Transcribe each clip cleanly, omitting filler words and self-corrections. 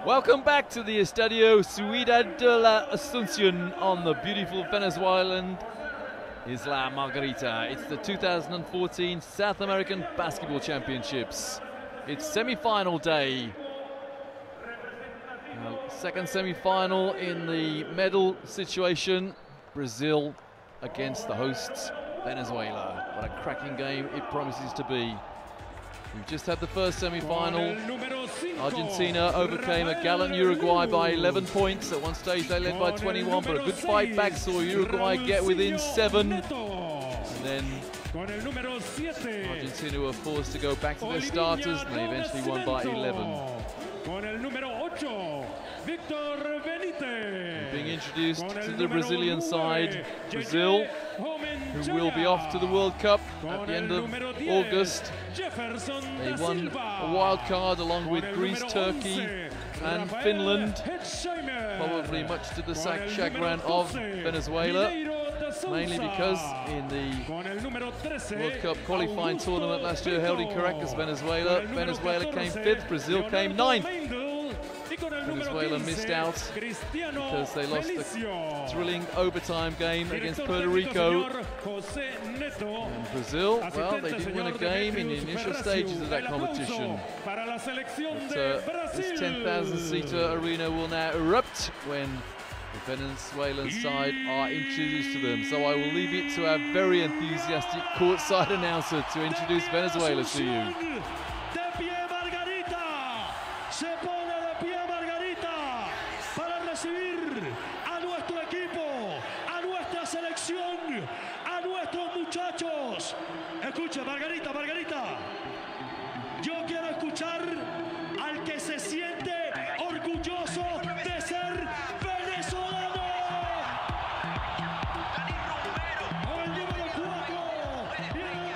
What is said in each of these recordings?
Welcome back to the Estadio Ciudad de la Asunción on the beautiful Venezuelan Isla Margarita. It's the 2014 South American Basketball Championships. It's semi-final day. Second semi-final in the medal situation. Brazil against the hosts Venezuela. What a cracking game it promises to be. We've just had the first semi-final. Argentina overcame a gallant Uruguay by 11 points. At one stage they led by 21, but a good fight back saw Uruguay get within 7. And then Argentina were forced to go back to their starters, and they eventually won by 11. Being introduced to the Brazilian side, Brazil, who will be off to the World Cup at the end of August. They won a wild card along with Greece, Turkey and Finland, probably much to the chagrin of Venezuela, mainly because in the World Cup qualifying tournament last year held in Caracas, Venezuela came 5th, Brazil came 9th. Venezuela missed out because they lost the thrilling overtime game against Puerto Rico. And Brazil, well, they didn't win a game in the initial stages of that competition. But this 10,000-seater arena will now erupt when the Venezuelan side are introduced to them. So I will leave it to our very enthusiastic courtside announcer to introduce Venezuela to you. Escucha, Margarita, yo quiero escuchar al que se siente orgulloso de ser venezolano. Con el número 4, viene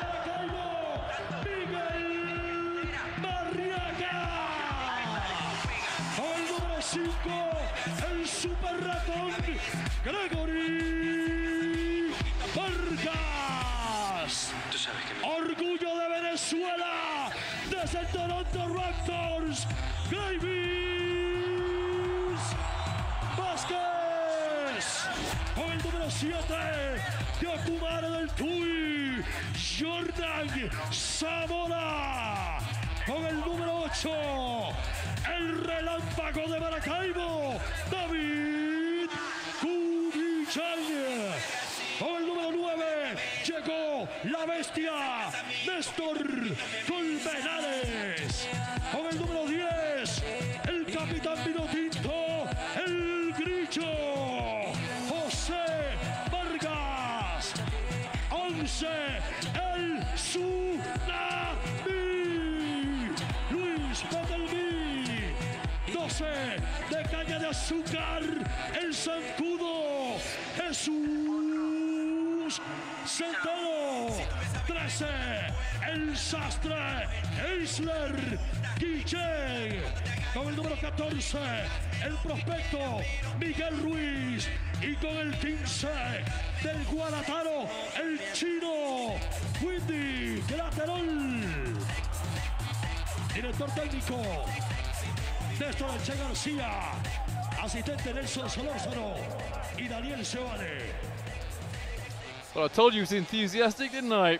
Miguel Barriaga. Con el número 5, el super ratón Gregory Vargas. Orgullo de Venezuela, desde el Toronto Raptors, Davis Vázquez. Con el número 7, Yacumare del Tuy, Jordan Zamora. Con el número 8, el relámpago de Maracaibo, David Cubichaña. Con el número 9 llegó la bestia Néstor Colmenares. Con el número 10 el capitán Vinotinto, el Grillo José Vargas. 11 el Tsunami Luis Petelmi. 12 de caña de azúcar el zancudo Jesús Centeno. 13 el sastre Eisler Guillén. Con el número 14 el prospecto Miguel Ruiz. Y con el 15 del Guarataro el chino Windy Graterol. Director técnico Néstor Che García. Asistente Nelson Solórzano y Daniel Sebane. Well, I told you it was enthusiastic, didn't I?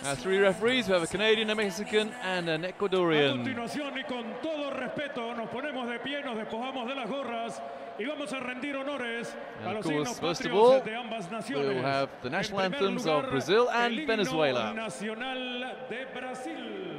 Our 3 referees, we have a Canadian, a Mexican and an Ecuadorian. A continuación y con todo respeto nos ponemos de pie, nos despojamos de las gorras y vamos a rendir honores a los himnos patrios de ambas naciones. We'll have the national anthems of Brazil and Venezuela. Nacional de Brasil.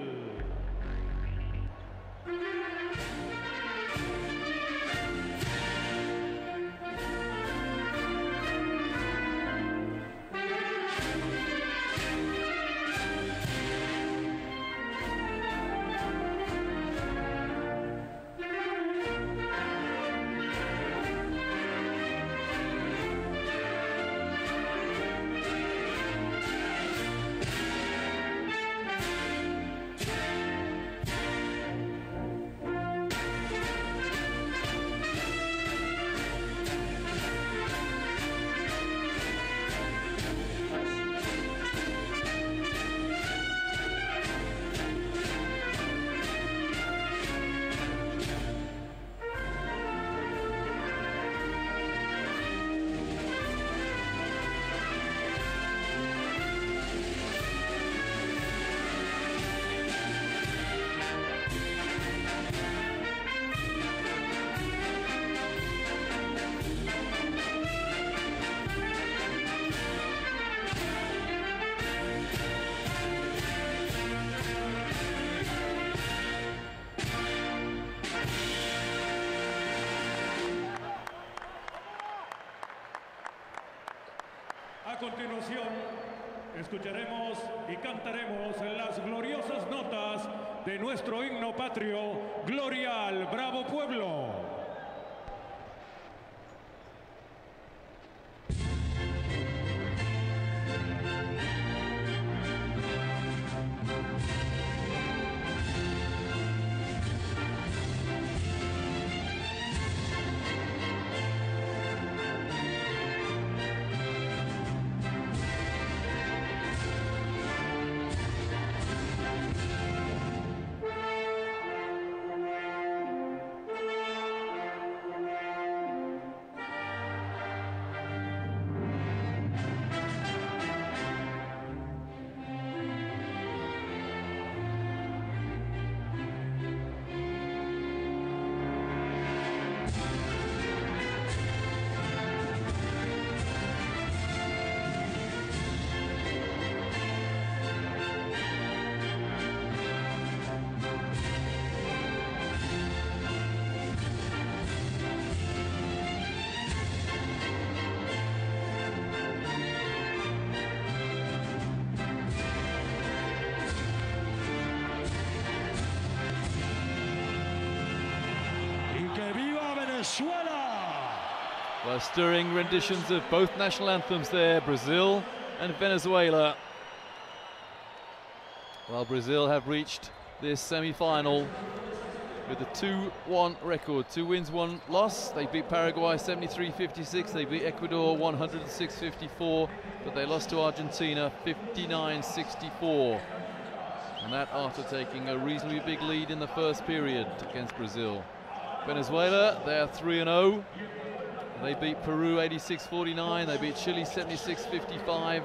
A continuación, escucharemos y cantaremos las gloriosas notas de nuestro himno patrio, Gloria al Bravo Pueblo. Venezuela! Well, stirring renditions of both national anthems there, Brazil and Venezuela. Well, Brazil have reached this semi-final with a 2-1 record. 2 wins, 1 loss. They beat Paraguay 73-56. They beat Ecuador 106-54. But they lost to Argentina 59-64. And that after taking a reasonably big lead in the first period against Brazil. Venezuela, they are 3-0. They beat Peru 86-49. They beat Chile 76-55.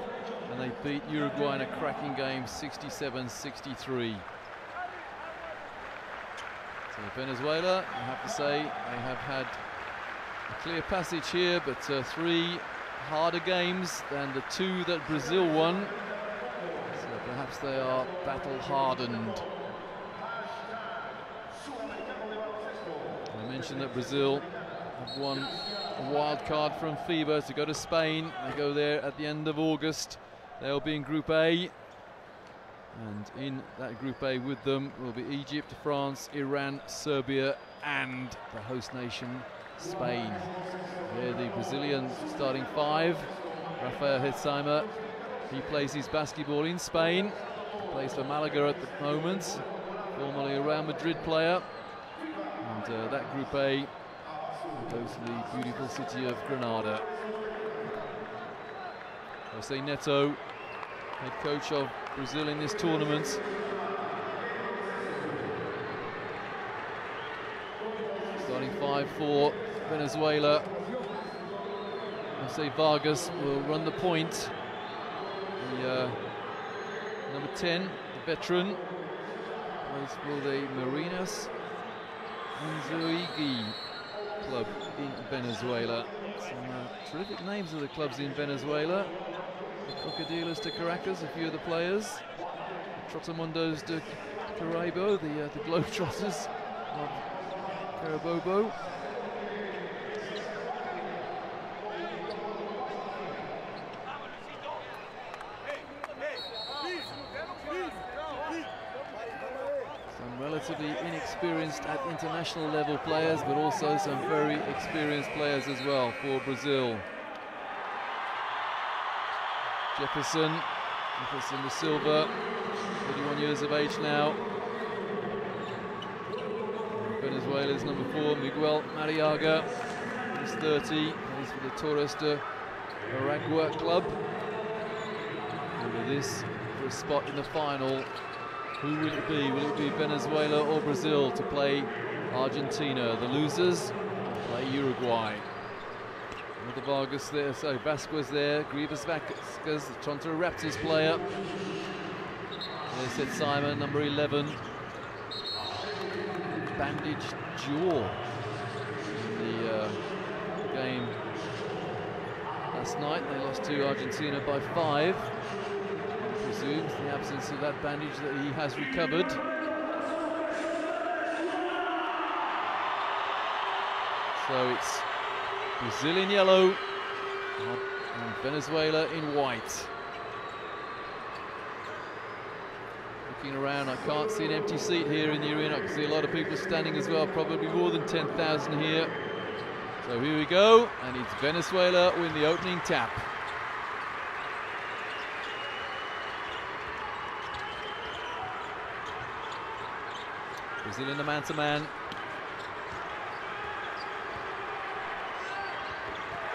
And they beat Uruguay in a cracking game 67-63. So Venezuela, I have to say, they have had a clear passage here, but 3 harder games than the 2 that Brazil won. So perhaps they are battle-hardened. I mentioned that Brazil have won a wild card from FIBA to go to Spain. They go there at the end of August. They'll be in Group A. And in that Group A with them will be Egypt, France, Iran, Serbia, and the host nation, Spain. Here the Brazilian starting 5, Rafael Hetzheimer. He plays his basketball in Spain, plays for Malaga at the moment, formerly a Real Madrid player. And that Group A goes to the beautiful city of Granada. Jose Neto, head coach of Brazil in this tournament. Starting 5 for Venezuela. Jose Vargas will run the point. The number 10, the veteran, plays for the Marinas Unzuigi club in Venezuela. Some terrific names of the clubs in Venezuela. The Crocodilos de Caracas, a few of the players. The Trotamundos de Carabobo, the Globetrotters of Carabobo. Some relatively inexperienced at international level players, but also some very experienced players as well for Brazil. Jefferson da Silva, 31 years of age now. Venezuela's number 4, Miguel Mariaga, he's 30, plays for the Torres de Aragua club. And with this for a spot in the final, who will it be? Will it be Venezuela or Brazil to play Argentina? The losers play Uruguay. With the Vargas there, so Vasquez there, Grievous Vasquez, the Toronto Raptors player. There's Simon, number 11. Bandaged jaw in the game last night. They lost to Argentina by 5. Presumes the absence of that bandage that he has recovered. So it's Brazil in yellow, And Venezuela in white. Looking around, I can't see an empty seat here in the arena. I can see a lot of people standing as well, probably more than 10,000 here. So here we go, and it's Venezuela win the opening tap. Brazil in the man-to-man.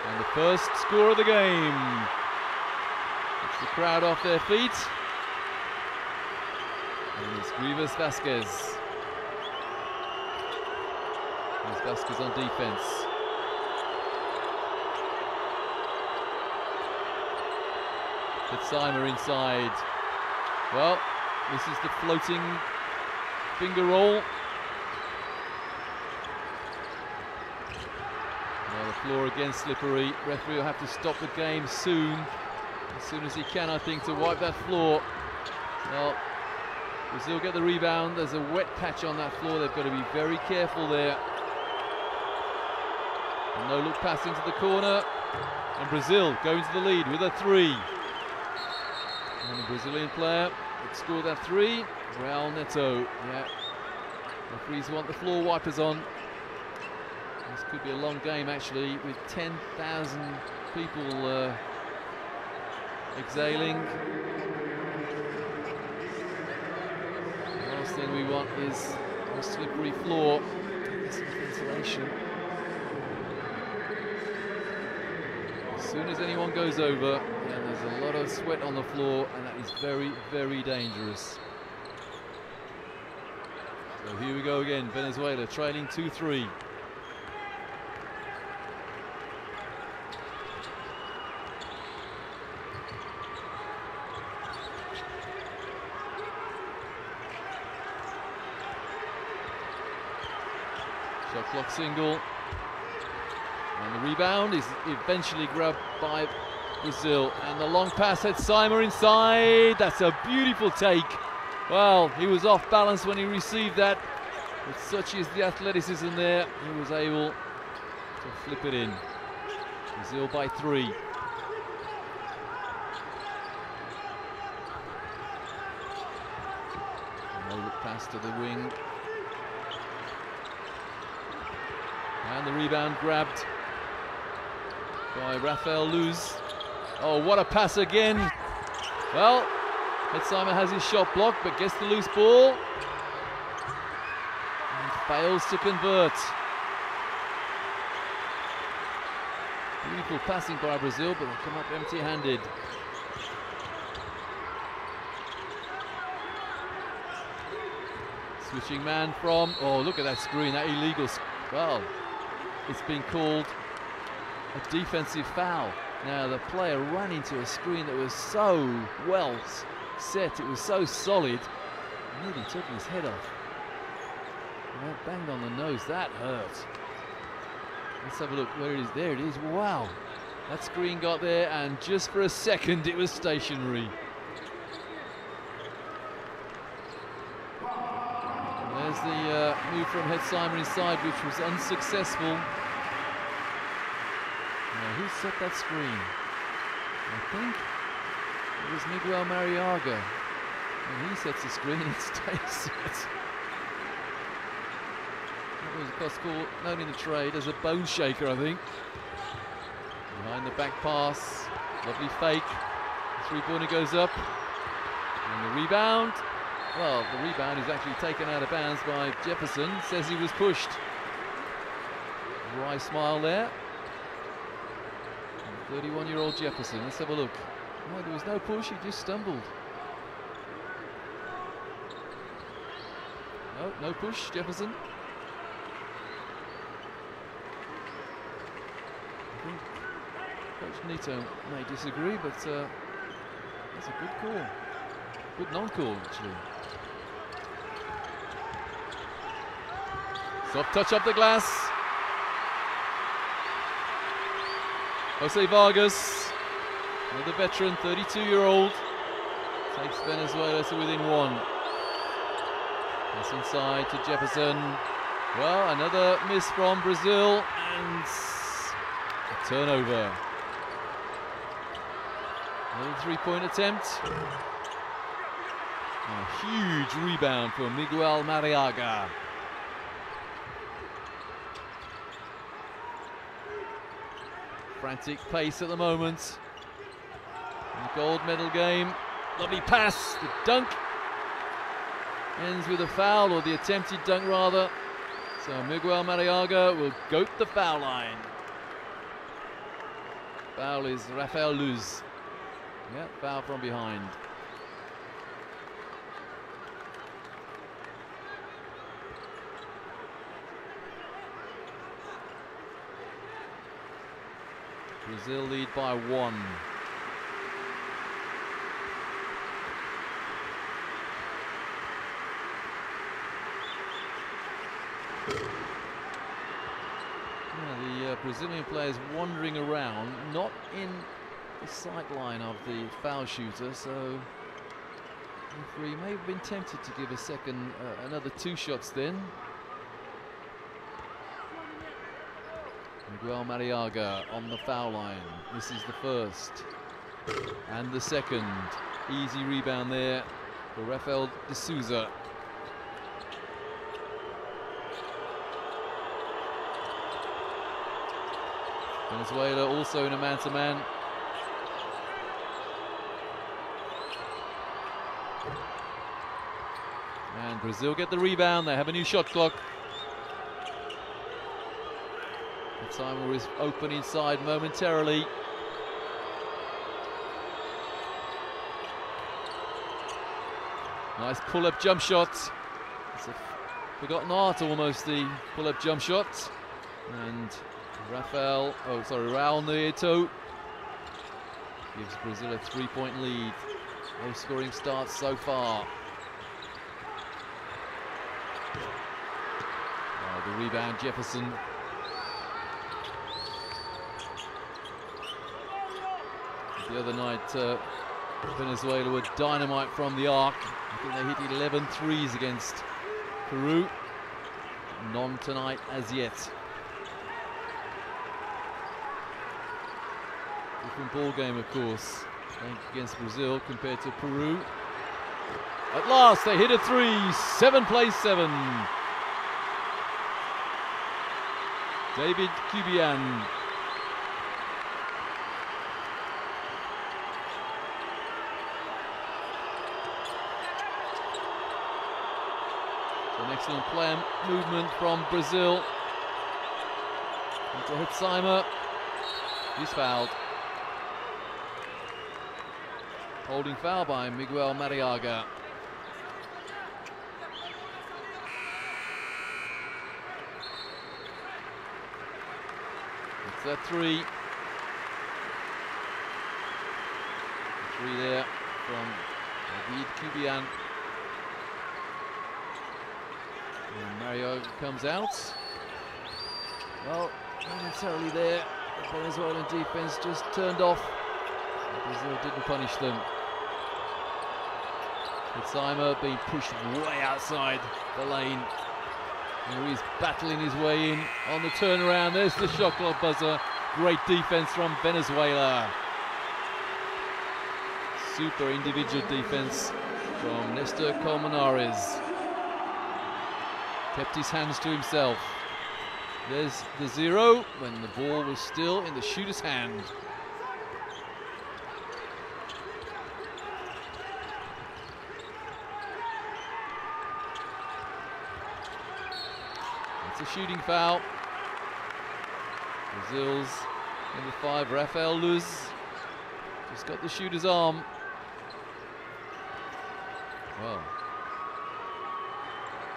And the first score of the game. It's the crowd off their feet. And it's Grievous Vasquez. There's Vasquez on defense. Fitzsimer inside. Well, this is the floating finger roll. Now the floor again slippery. Referee will have to stop the game soon as he can, I think, to wipe that floor. Well, Brazil get the rebound. There's a wet patch on that floor. They've got to be very careful there. And no look passing to the corner. And Brazil going to the lead with a three. And the Brazilian player that scored that three, Raul Neto. Yeah, referees want the floor wipers on. This could be a long game actually, with 10,000 people exhaling. The last thing we want is a slippery floor. Some ventilation. As soon as anyone goes over, yeah, there's a lot of sweat on the floor, and that is very, very dangerous. So here we go again, Venezuela trailing 2-3. Shot clock single. And the rebound is eventually grabbed by Brazil. And the long pass had Simer inside. That's a beautiful take. Well, he was off balance when he received that. But such is the athleticism there, he was able to flip it in. Brazil by 3. No look pass to the wing. And the rebound grabbed by Rafael Luz. Oh, what a pass again. Well, Fitzsimer has his shot blocked, but gets the loose ball and fails to convert. Beautiful passing by Brazil, but they come up empty-handed. Switching man from, oh, look at that screen, that illegal, well, it's been called a defensive foul. Now the player ran into a screen that was so well set, it was so solid, nearly took his head off. And that banged on the nose, that hurt. Let's have a look where it is. There it is, wow. That screen got there, and just for a second it was stationary. And there's the move from Fitzsimer inside, which was unsuccessful. Now, who set that screen? I think it was Miguel Mariaga. When he sets the screen, it stays set. That was, of course, called, known in the trade as a bone shaker, I think. Behind the back pass, lovely fake. The three-pointer goes up. And the rebound, well, the rebound is actually taken out of bounds by Jefferson. Says he was pushed. Wry smile there. 31-year-old Jefferson, let's have a look. No, there was no push, he just stumbled. No, no push, Jefferson. I think Coach Nito may disagree, but that's a good call. Good non-call, actually. Soft touch up the glass. Jose Vargas, another veteran, 32-year-old, takes Venezuela to within 1. Pass inside to Jefferson. Well, another miss from Brazil, and a turnover. Another three-point attempt. A huge rebound for Miguel Mariaga. Frantic pace at the moment. In the gold medal game. Lovely pass. The dunk ends with a foul, or the attempted dunk rather. So Miguel Mariaga will goat the foul line. Foul is Rafael Luz. Yeah, foul from behind. Brazil lead by 1. Yeah, the Brazilian players wandering around, not in the sight line of the foul shooter, so the referee may have been tempted to give a second, another 2 shots then. Miguel Mariaga on the foul line. This is the first and the second. Easy rebound there for Rafael de Souza. Venezuela also in a man-to-man. And Brazil get the rebound. They have a new shot clock. The timer is open inside momentarily. Nice pull-up jump shot. It's a forgotten art almost, the pull-up jump shot. And Raul Nieto gives Brazil a 3-point lead. No scoring start so far. The rebound, Jefferson. The other night, Venezuela were dynamite from the arc. I think they hit 11 threes against Peru. None tonight as yet. Different ball game, of course, against Brazil compared to Peru. At last, they hit a 3. 7 plays 7. David Cubian. An excellent play movement from Brazil. Into Hitzheimer. He's fouled. Holding foul by Miguel Mariaga. It's a 3. 3 there from David Cubian. And Mario comes out. Well, not necessarily there. The Venezuelan defense just turned off. Brazil didn't punish them. Hitzheimer being pushed way outside the lane. And he's battling his way in on the turnaround. There's the shot clock buzzer. Great defense from Venezuela. Super individual defense from Nestor Colmenares. Kept his hands to himself. There's the 0 when the ball was still in the shooter's hand. It's a shooting foul. Brazil's number 5, Rafael Luz, just got the shooter's arm. Well,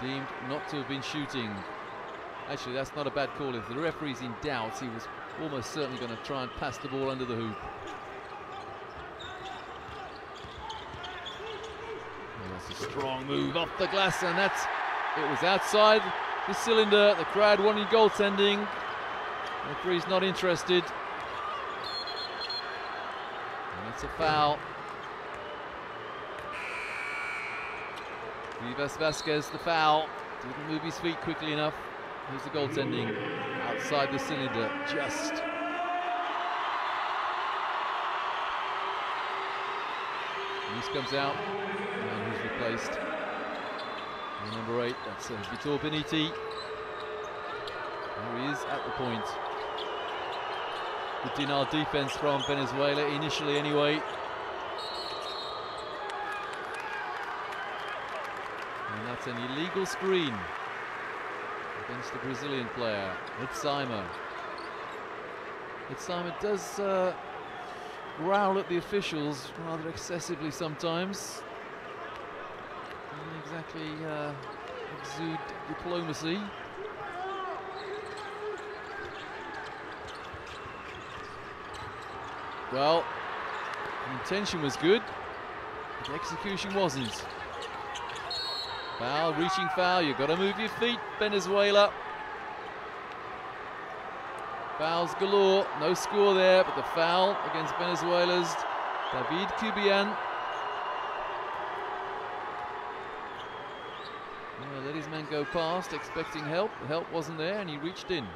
deemed not to have been shooting. Actually, that's not a bad call. If the referee's in doubt, he was almost certainly going to try and pass the ball under the hoop. Oh, that's a strong move off the glass, and it was outside the cylinder. The crowd wanting goaltending. The referee's not interested. And it's a foul. Vivas Vasquez, the foul. Didn't move his feet quickly enough. Here's the goaltending outside the cylinder, just. Luis comes out, and who's replaced? And number 8, that's Vitor Beniti. There he is at the point. Good Dinar defense from Venezuela, initially anyway. And that's an illegal screen against the Brazilian player, Itzheimer. Itzheimer does growl at the officials rather excessively sometimes. Doesn't exactly exude diplomacy. Well, the intention was good, but the execution wasn't. Foul, reaching foul, you've got to move your feet, Venezuela. Fouls galore, no score there, but the foul against Venezuela's David Cubian. Let his man go past, expecting help. The help wasn't there, and he reached in.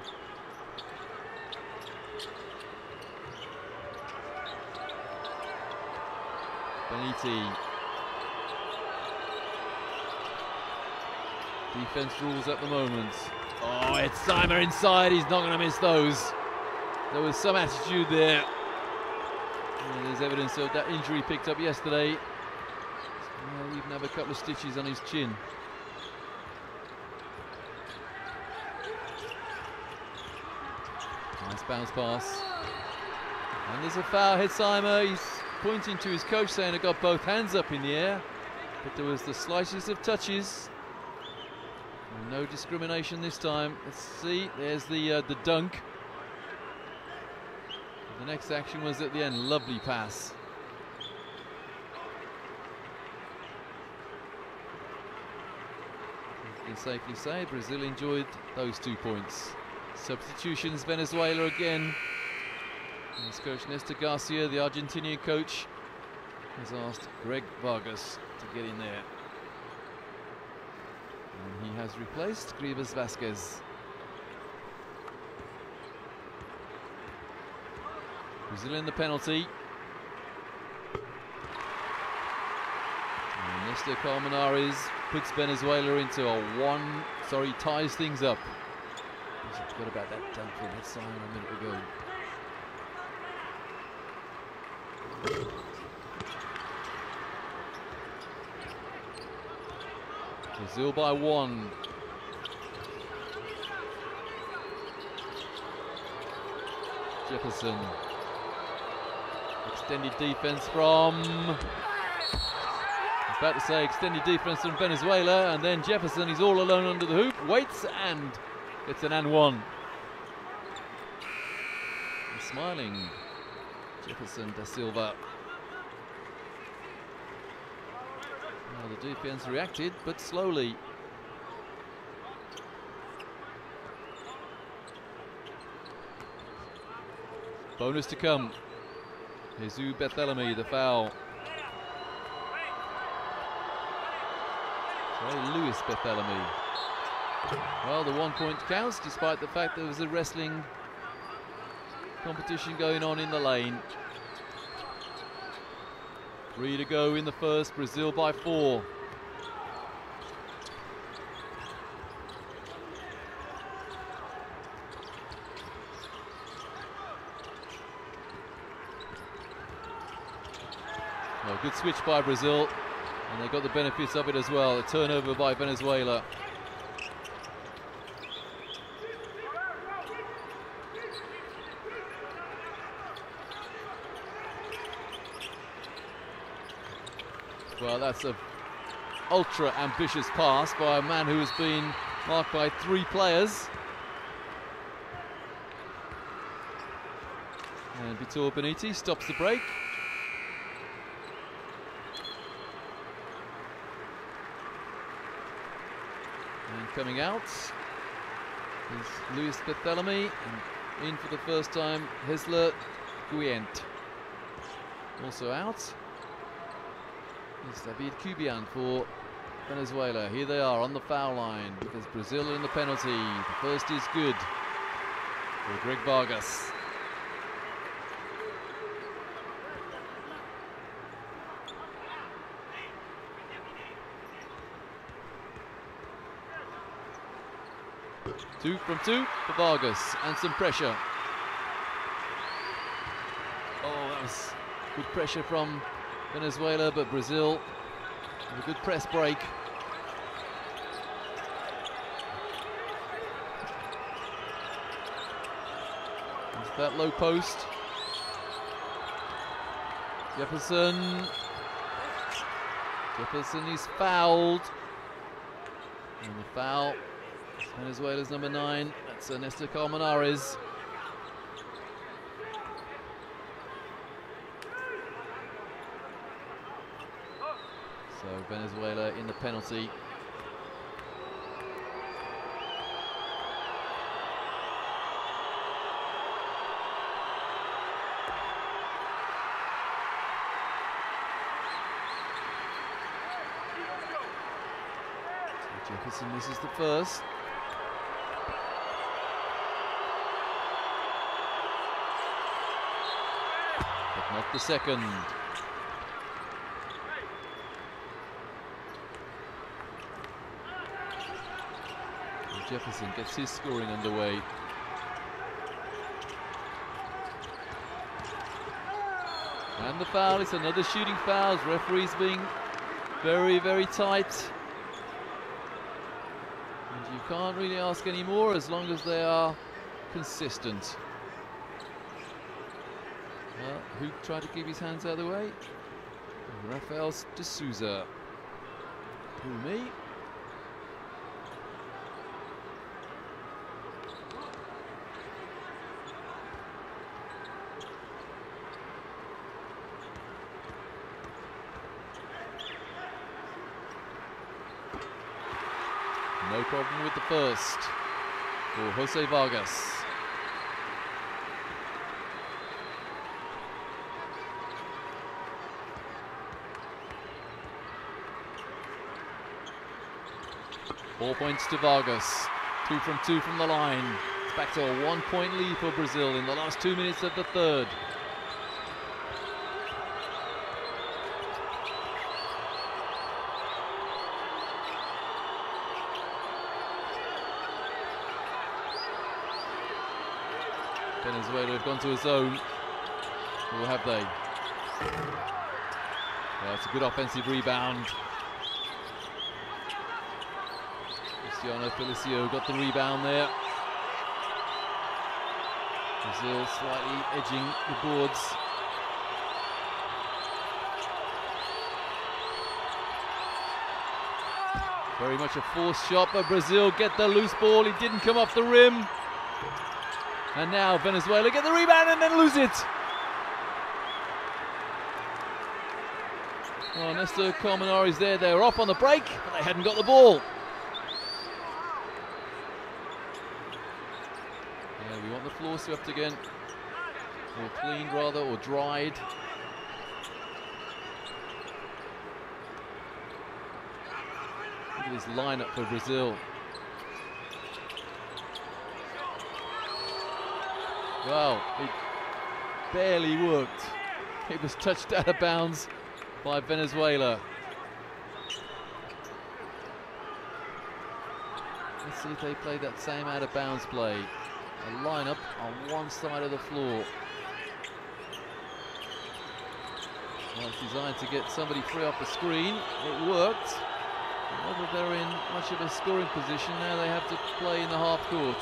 Beniti. Defense rules at the moment. Oh, it's Itzheimer inside. He's not going to miss those. There was some attitude there. And there's evidence of that injury picked up yesterday. He'll even have a couple of stitches on his chin. Nice bounce pass. And there's a foul. Itzheimer. He's pointing to his coach saying, I got both hands up in the air. But there was the slightest of touches. No discrimination this time. Let's see, there's the dunk. The next action was at the end. Lovely pass. You can safely say Brazil enjoyed those 2 points. Substitutions, Venezuela again. As coach Néstor Garcia, the Argentinian coach, has asked Greg Vargas to get in there. And he has replaced Grivas Vasquez. Brazil in the penalty. And Néstor Colmenares puts Venezuela into a ties things up. I forgot about that dunk from Itzheimer a minute ago. Brazil by 1. Jefferson. Extended defense from... I was about to say extended defense from Venezuela, and then Jefferson, he's all alone under the hoop, waits and gets an and one. And smiling, Jefferson da Silva. Well, the defense reacted, but slowly. Bonus to come. Jesus Barthélemy, the foul. Sorry, Luis Barthélemy. Well, the 1 point counts, despite the fact there was a wrestling competition going on in the lane. 3 to go in the first, Brazil by 4. Well, good switch by Brazil, and they got the benefits of it as well. A turnover by Venezuela. Well, that's an ultra ambitious pass by a man who has been marked by 3 players. And Vitor Beniti stops the break. And coming out is Luis Barthélemy, and in for the first time, Hesler Guient. Also out is David Cubian for Venezuela. Here they are on the foul line because Brazil are in the penalty. The first is good for Greg Vargas. 2 from 2 for Vargas, and some pressure. Oh, that was good pressure from Venezuela, but Brazil with a good press break. Into that low post. Jefferson is fouled. And the foul, Venezuela's number 9, that's Ernesto Colmenares. So Venezuela in the penalty. Jefferson misses the first. But not the second. And Jefferson gets his scoring underway. And the foul, it's another shooting foul. Referees being very, very tight. You can't really ask any more as long as they are consistent. Well, who tried to keep his hands out of the way? Rafael de Souza. Who, me? No problem with the first for Jose Vargas. Four points to Vargas. 2 from 2 from the line. It's back to a 1-point lead for Brazil in the last 2 minutes of the third. Venezuela have gone to a zone, or have they? Yeah, it's a good offensive rebound. Cristiano Felicio got the rebound there. Brazil slightly edging the boards. Very much a forced shot, but Brazil get the loose ball. He didn't come off the rim. And now Venezuela get the rebound and then lose it. Oh, Ernesto Colmenares there. They were off on the break, but they hadn't got the ball. Yeah, we want the floor swept again. Or cleaned rather, or dried. Look at this lineup for Brazil. Well, it barely worked. It was touched out of bounds by Venezuela. Let's see if they play that same out of bounds play. A lineup on one side of the floor. Well, it's designed to get somebody free off the screen. It worked. Whether they're in much of a scoring position, now they have to play in the half court.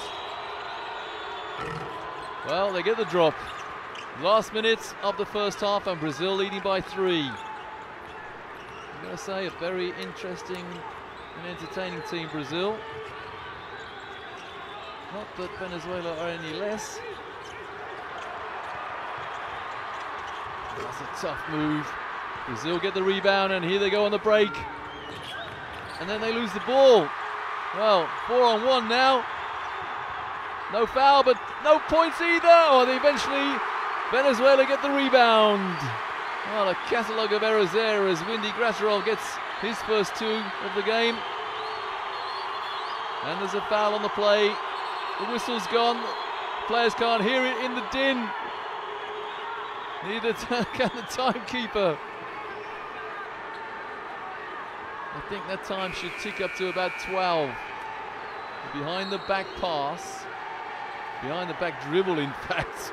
Well, they get the drop. Last minute of the first half, and Brazil leading by 3. I'm going to say a very interesting and entertaining team, Brazil. Not that Venezuela are any less. That's a tough move. Brazil get the rebound, and here they go on the break. And then they lose the ball. Well, 4-on-1 now. No foul, but no points either. Or they eventually, Venezuela get the rebound. Well, a catalogue of errors there as Windy Graterol gets his first 2 of the game. And there's a foul on the play. The whistle's gone. Players can't hear it in the din. Neither can the timekeeper. I think that time should tick up to about 12. behind the back pass, behind the back dribble in fact.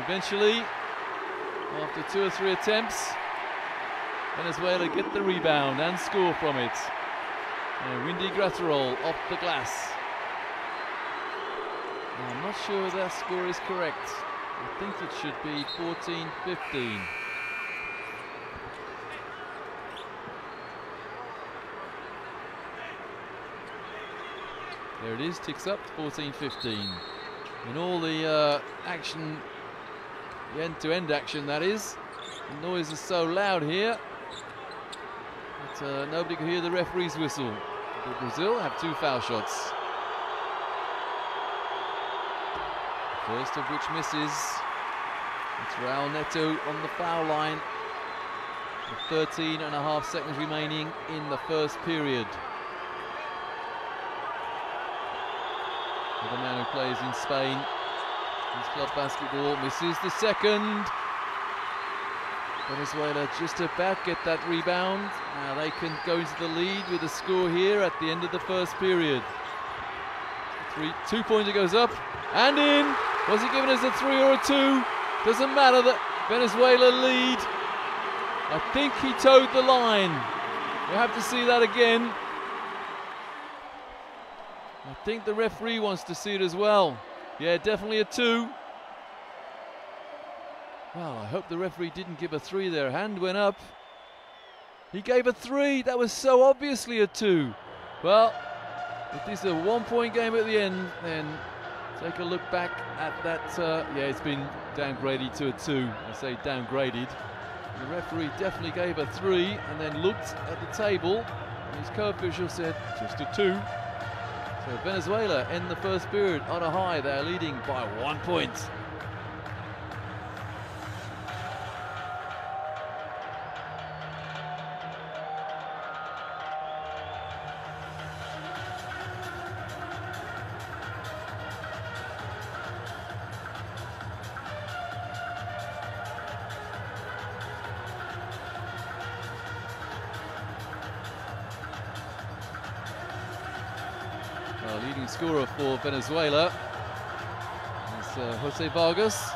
Eventually, after 2 or 3 attempts, Venezuela get the rebound and score from it. And Windy Gratterol off the glass. I'm not sure that score is correct. I think it should be 14-15. There it is, ticks up to 14-15. And all the action, the end-to-end action that is, the noise is so loud here that nobody can hear the referee's whistle. But Brazil have 2 foul shots. First of which misses. It's Raul Neto on the foul line. With 13.5 seconds remaining in the first period. The man who plays in Spain, his club basketball, misses the second. Venezuela just about get that rebound. Now they can go into the lead with a score here at the end of the first period. 2-pointer goes up and in. Was he given as a 3 or a 2? Doesn't matter, that Venezuela lead. I think he towed the line. We'll have to see that again. I think the referee wants to see it as well. Yeah, definitely a 2. Well, I hope the referee didn't give a 3 there. Hand went up. He gave a 3. That was so obviously a 2. Well, if this is a 1-point game at the end, then take a look back at that. Yeah, it's been downgraded to a 2. I say downgraded. The referee definitely gave a 3 and then looked at the table. And his co-official said just a 2. So Venezuela end the first period on a high. They're leading by 1 point. Leading scorer for Venezuela is Jose Vargas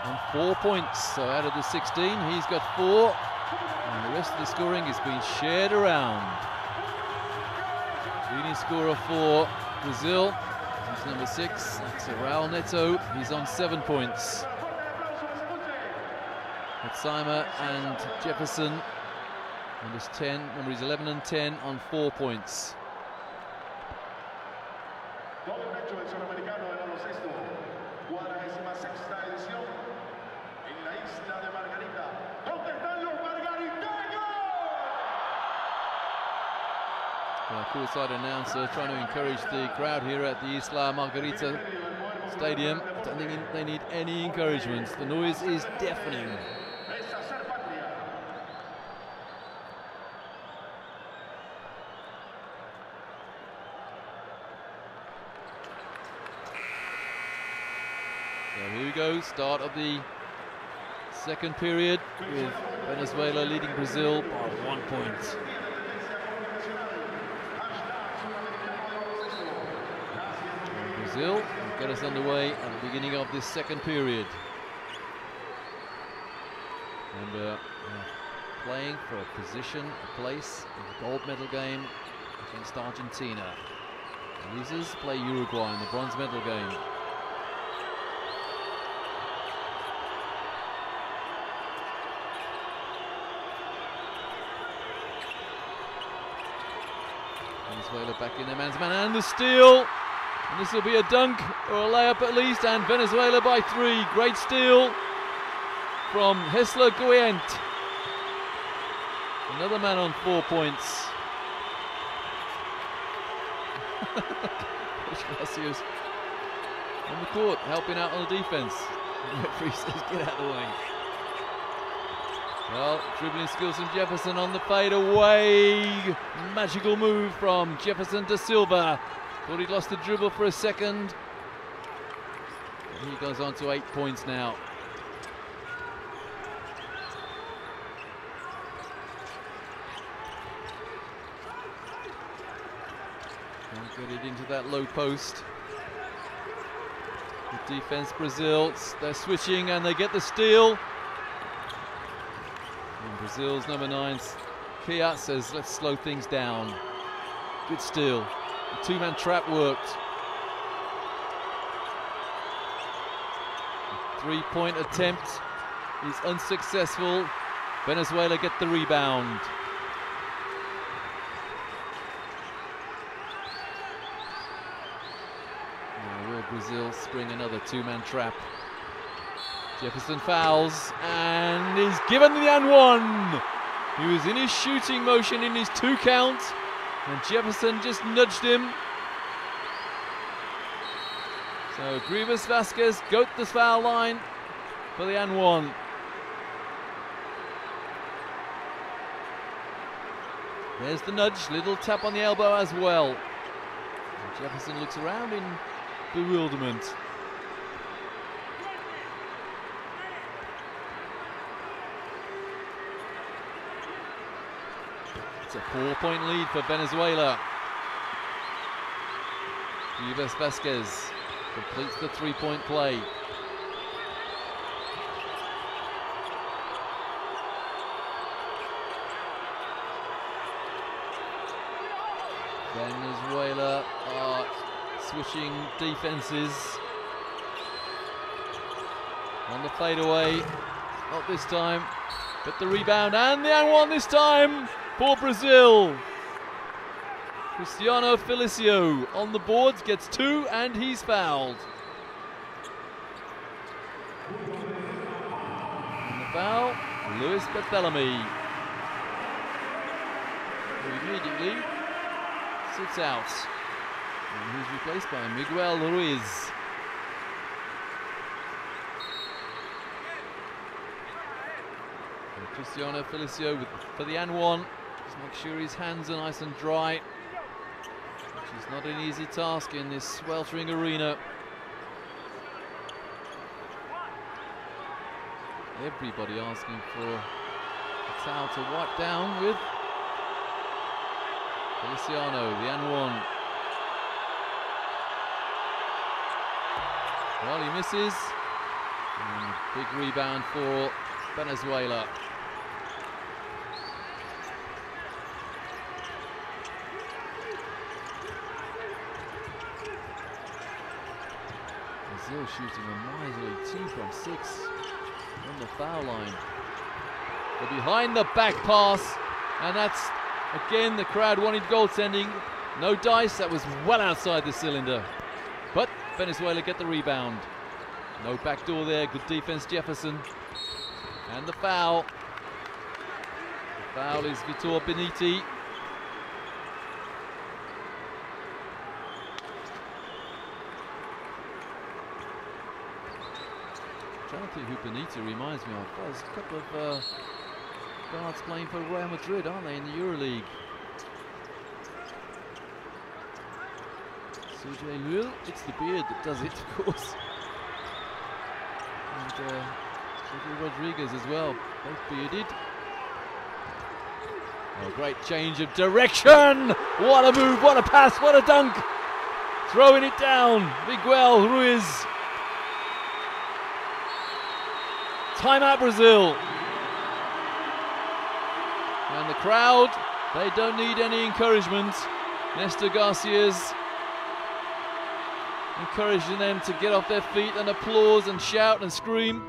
on 4 points. So out of the 16, he's got 4, and the rest of the scoring is being shared around. Leading scorer for Brazil, he's number 6. That's Raul Neto. He's on 7 points. Saima and Jefferson, numbers 11 and 10, on 4 points. Del Sudamericano de baloncesto, 46ª edición en la isla de Margarita. ¿Dónde están los margariteños? Well, courtside announcer trying to encourage the crowd here at the Isla Margarita Stadium. I don't think they need any encouragement. The noise is deafening. Here we go, start of the second period with Venezuela leading Brazil by 1 point. And Brazil will get us underway at the beginning of this second period. And playing for a position, a place in the gold medal game against Argentina. The losers play Uruguay in the bronze medal game. Venezuela back in their man's man, and the steal, and this will be a dunk or a layup at least, and Venezuela by 3. Great steal from Hesler Guient. Another man on 4 points. Gracias on the court, helping out on the defense. The referee says get out of the way. Well, dribbling skills from Jefferson on the fade away. Magical move from Jefferson to Silva. Thought he'd lost the dribble for a second. And he goes on to 8 points now. Get it into that low post. Good defense, Brazil. They're switching and they get the steal. And Brazil's number 9, Kia, says, let's slow things down. Good steal. The two-man trap worked. The three-point attempt is unsuccessful. Venezuela get the rebound. Now will Brazil spring another two-man trap? Jefferson fouls and is given the and one. He was in his shooting motion in his 2 count, and Jefferson just nudged him. So Grievous Vasquez goat the foul line for the and one. There's the nudge, little tap on the elbow as well. And Jefferson looks around in bewilderment. It's a 4-point lead for Venezuela. Grievous Vasquez completes the 3-point play. Venezuela are switching defenses. On the fadeaway, not this time, but the rebound and the and one this time for Brazil. Cristiano Felicio on the boards, gets 2 and he's fouled. And the foul, Luis Barthelemy, who immediately sits out. And he's replaced by Miguel Ruiz. And Cristiano Felicio for the and one. Just make sure his hands are nice and dry, which is not an easy task in this sweltering arena. Everybody asking for a towel to wipe down with. Feliciano, the and one. Well, he misses. And big rebound for Venezuela. Brazil shooting a miserly 2 from 6 on the foul line. The behind the back pass, and that's again the crowd wanted goaltending. No dice, that was well outside the cylinder. But Venezuela get the rebound. No backdoor there, good defense Jefferson. And the foul. The foul is Vitor Beniti. I'm trying to think who Beniti reminds me of. There's a couple of guards playing for Real Madrid, aren't they, in the EuroLeague? Sergei Llull, it's the beard that does it, of course. And Sergio Rodriguez as well, both bearded. Oh, great change of direction! What a move, what a pass, what a dunk! Throwing it down, Miguel Ruiz. Timeout Brazil. And the crowd, they don't need any encouragement. Nestor Garcia's encouraging them to get off their feet and applause and shout and scream.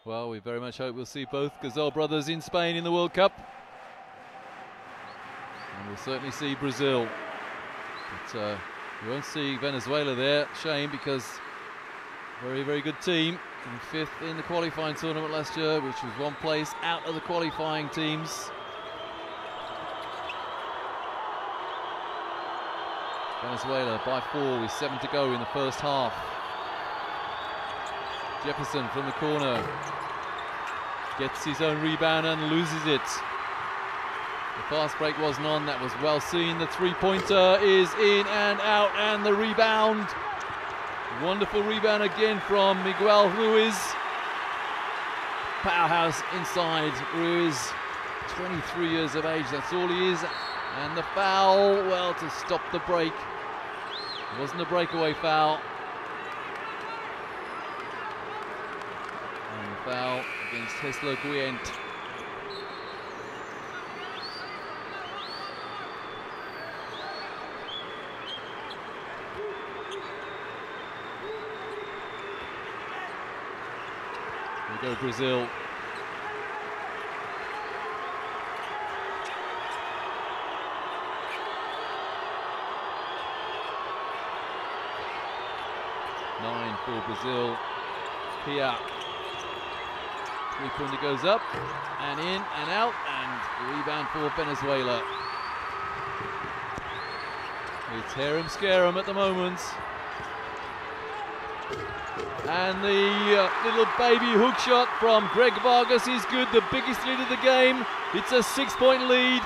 Well, we very much hope we'll see both Gazelle brothers in Spain in the World Cup. And we'll certainly see Brazil. But we won't see Venezuela there. Shame, because very, very good team. And 5th in the qualifying tournament last year, which was 1 place out of the qualifying teams. Venezuela by 4 with 7 to go in the first half. Jefferson from the corner gets his own rebound and loses it. The fast break wasn't on, that was well seen. The 3-pointer is in and out, and the rebound. Wonderful rebound again from Miguel Ruiz. Powerhouse inside. Ruiz, 23 years of age, that's all he is. And the foul, well, to stop the break. It wasn't a breakaway foul. And the foul against Hesler Guient. Here we go, Brazil. Nine for Brazil. Pia. 3-pointer goes up and in and out, and rebound for Venezuela. It's harem scarum at the moment. And the little baby hook shot from Greg Vargas is good, the biggest lead of the game. It's a 6-point lead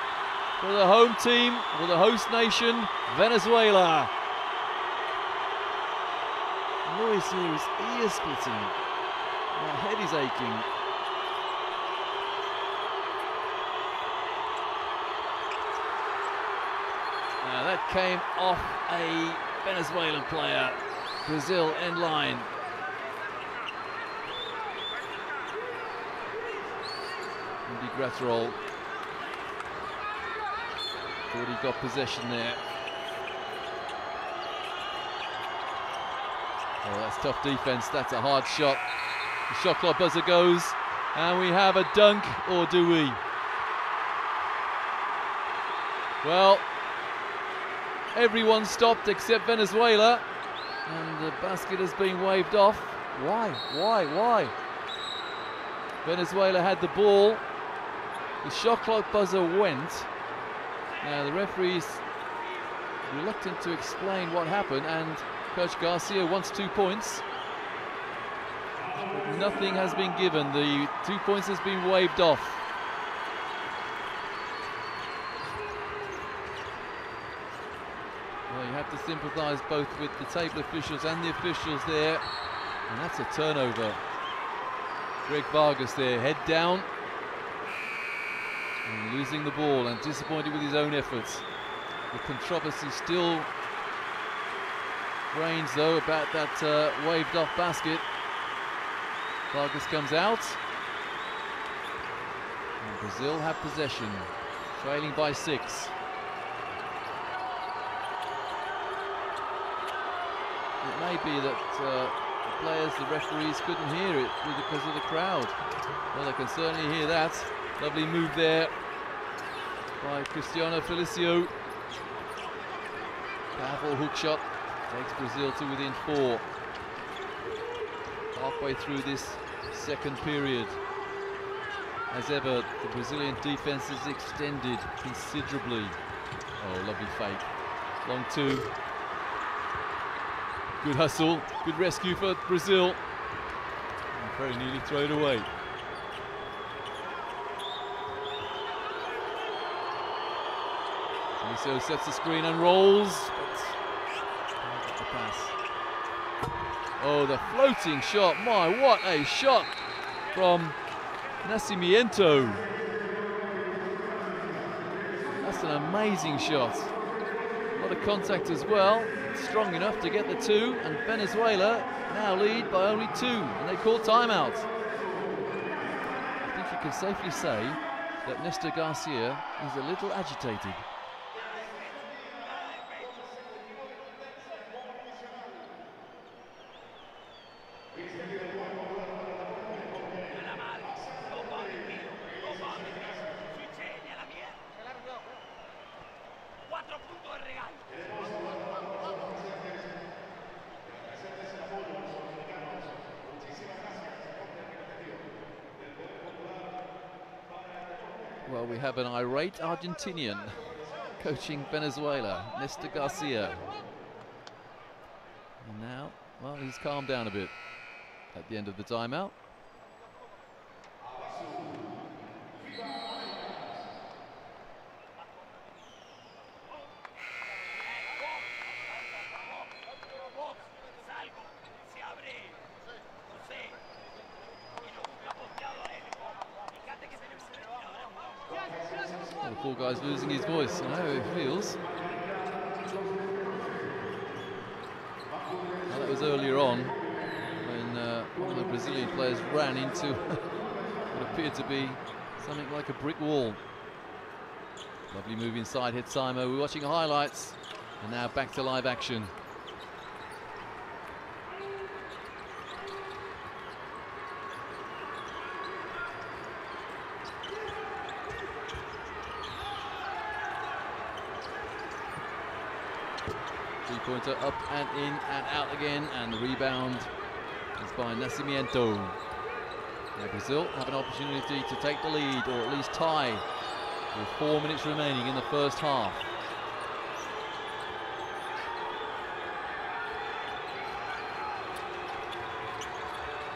for the home team, for the host nation, Venezuela. Luis here is ear splitting. My head is aching. Now that came off a Venezuelan player. Brazil end line. Andy Gratterol. Thought he got possession there. Oh, that's tough defense. That's a hard shot. The shot clock buzzer goes, and we have a dunk, or do we? Well, everyone stopped except Venezuela, and the basket has been waved off. Why? Venezuela had the ball. The shot clock buzzer went. Now the referee's reluctant to explain what happened, and Coach Garcia wants 2 points. But nothing has been given. The 2 points has been waved off. Well, you have to sympathise both with the table officials and the officials there. And that's a turnover. Greg Vargas there, head down. And losing the ball and disappointed with his own efforts. The controversy still reigns though about that waved off basket. Vargas comes out. And Brazil have possession, trailing by 6. It may be that the players, the referees couldn't hear it because of the crowd. Well, they can certainly hear that. Lovely move there by Cristiano Felicio. Powerful hook shot takes Brazil to within 4. Halfway through this second period. As ever, the Brazilian defense is extended considerably. Oh, lovely fake. Long 2. Good hustle, good rescue for Brazil. And very nearly thrown away. Felicio sets the screen and rolls, but the pass. Oh, the floating shot. My, what a shot from Nascimento. That's an amazing shot. A lot of contact as well. Strong enough to get the 2, and Venezuela now lead by only 2, and they call timeout. I think you can safely say that Nestor Garcia is a little agitated. Well, we have an irate Argentinian coaching Venezuela, Néstor Garcia. And now, well, he's calmed down a bit at the end of the timeout. Well, the poor guy's losing his voice. I know how he feels. Well, that was earlier on when one of the Brazilian players ran into what appeared to be something like a brick wall. Lovely move inside, hit Simo. We're watching highlights, and now back to live action. Three-pointer up and in and out again, and the rebound is by Nascimento. Now Brazil have an opportunity to take the lead, or at least tie, with 4 minutes remaining in the first half.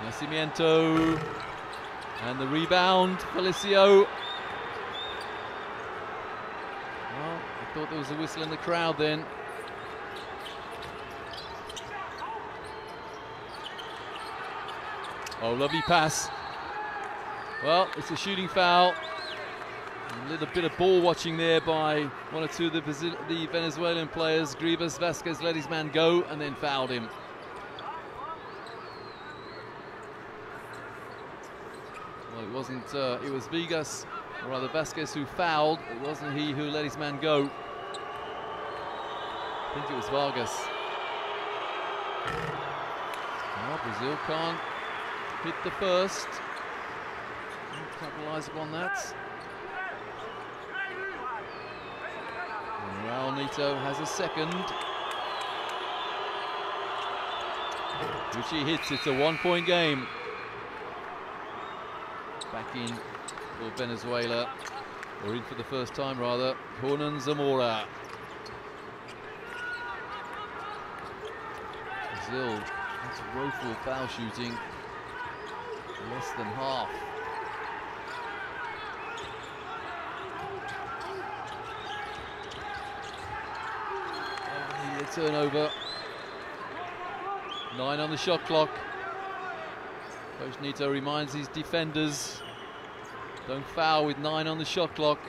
Nascimento, and the rebound, Felicio. Well, I thought there was a whistle in the crowd then. Oh, lovely pass. Well, it's a shooting foul. A little bit of ball watching there by one or two of the Venezuelan players. Grivas Vasquez let his man go and then fouled him. Well, it wasn't, it was Vigas, or rather Vasquez, who fouled. It wasn't he who let his man go. I think it was Vargas. Well, Brazil can't hit the first. Capitalize upon that. And Raul Neto has a second, which he hits. It's a one-point game. Back in for Venezuela, or in for the first time rather, Hernan Zamora. Brazil, that's a woeful foul shooting. Less than half. And a turnover. 9 on the shot clock. Coach Neto reminds his defenders, don't foul with 9 on the shot clock.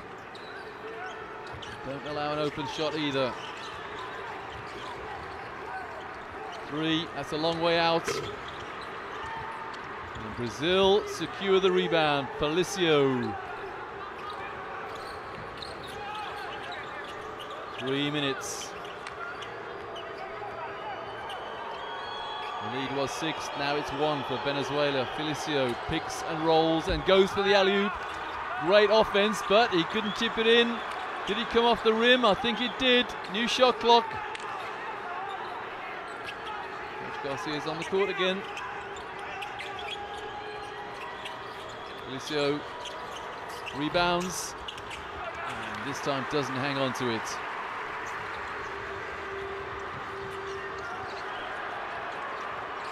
Don't allow an open shot either. 3, that's a long way out. And Brazil secure the rebound. Felicio. 3 minutes. The lead was 6, now it's 1 for Venezuela. Felicio picks and rolls and goes for the alley-oop. Great offense, but he couldn't tip it in. Did he come off the rim? I think it did. New shot clock. Coach Garcia's on the court again. Felicio rebounds, and this time doesn't hang on to it.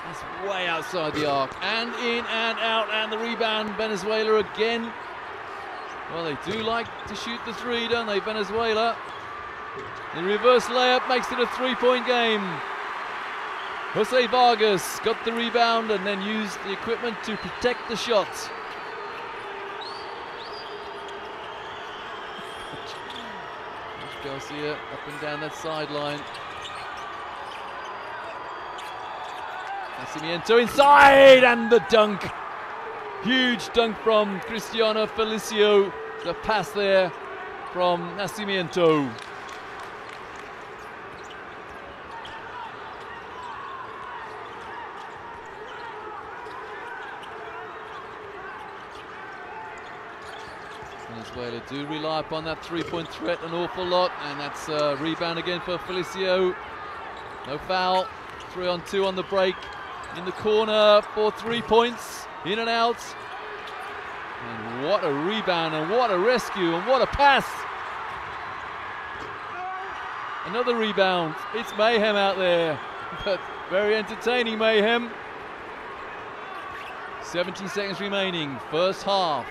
That's way outside the arc, and in and out, and the rebound, Venezuela again. Well, they do like to shoot the three, don't they, Venezuela? The reverse layup makes it a 3-point game. Jose Vargas got the rebound and then used the equipment to protect the shot. Garcia up and down that sideline. Nascimento inside, and the dunk. Huge dunk from Cristiano Felicio. The pass there from Nascimento. Venezuela do rely upon that three-point threat an awful lot, and that's a rebound again for Felicio. No foul. 3-on-2 on the break. In the corner for 3 points. In and out. And what a rebound, and what a rescue, and what a pass. Another rebound. It's mayhem out there, but very entertaining mayhem. 17 seconds remaining, first half.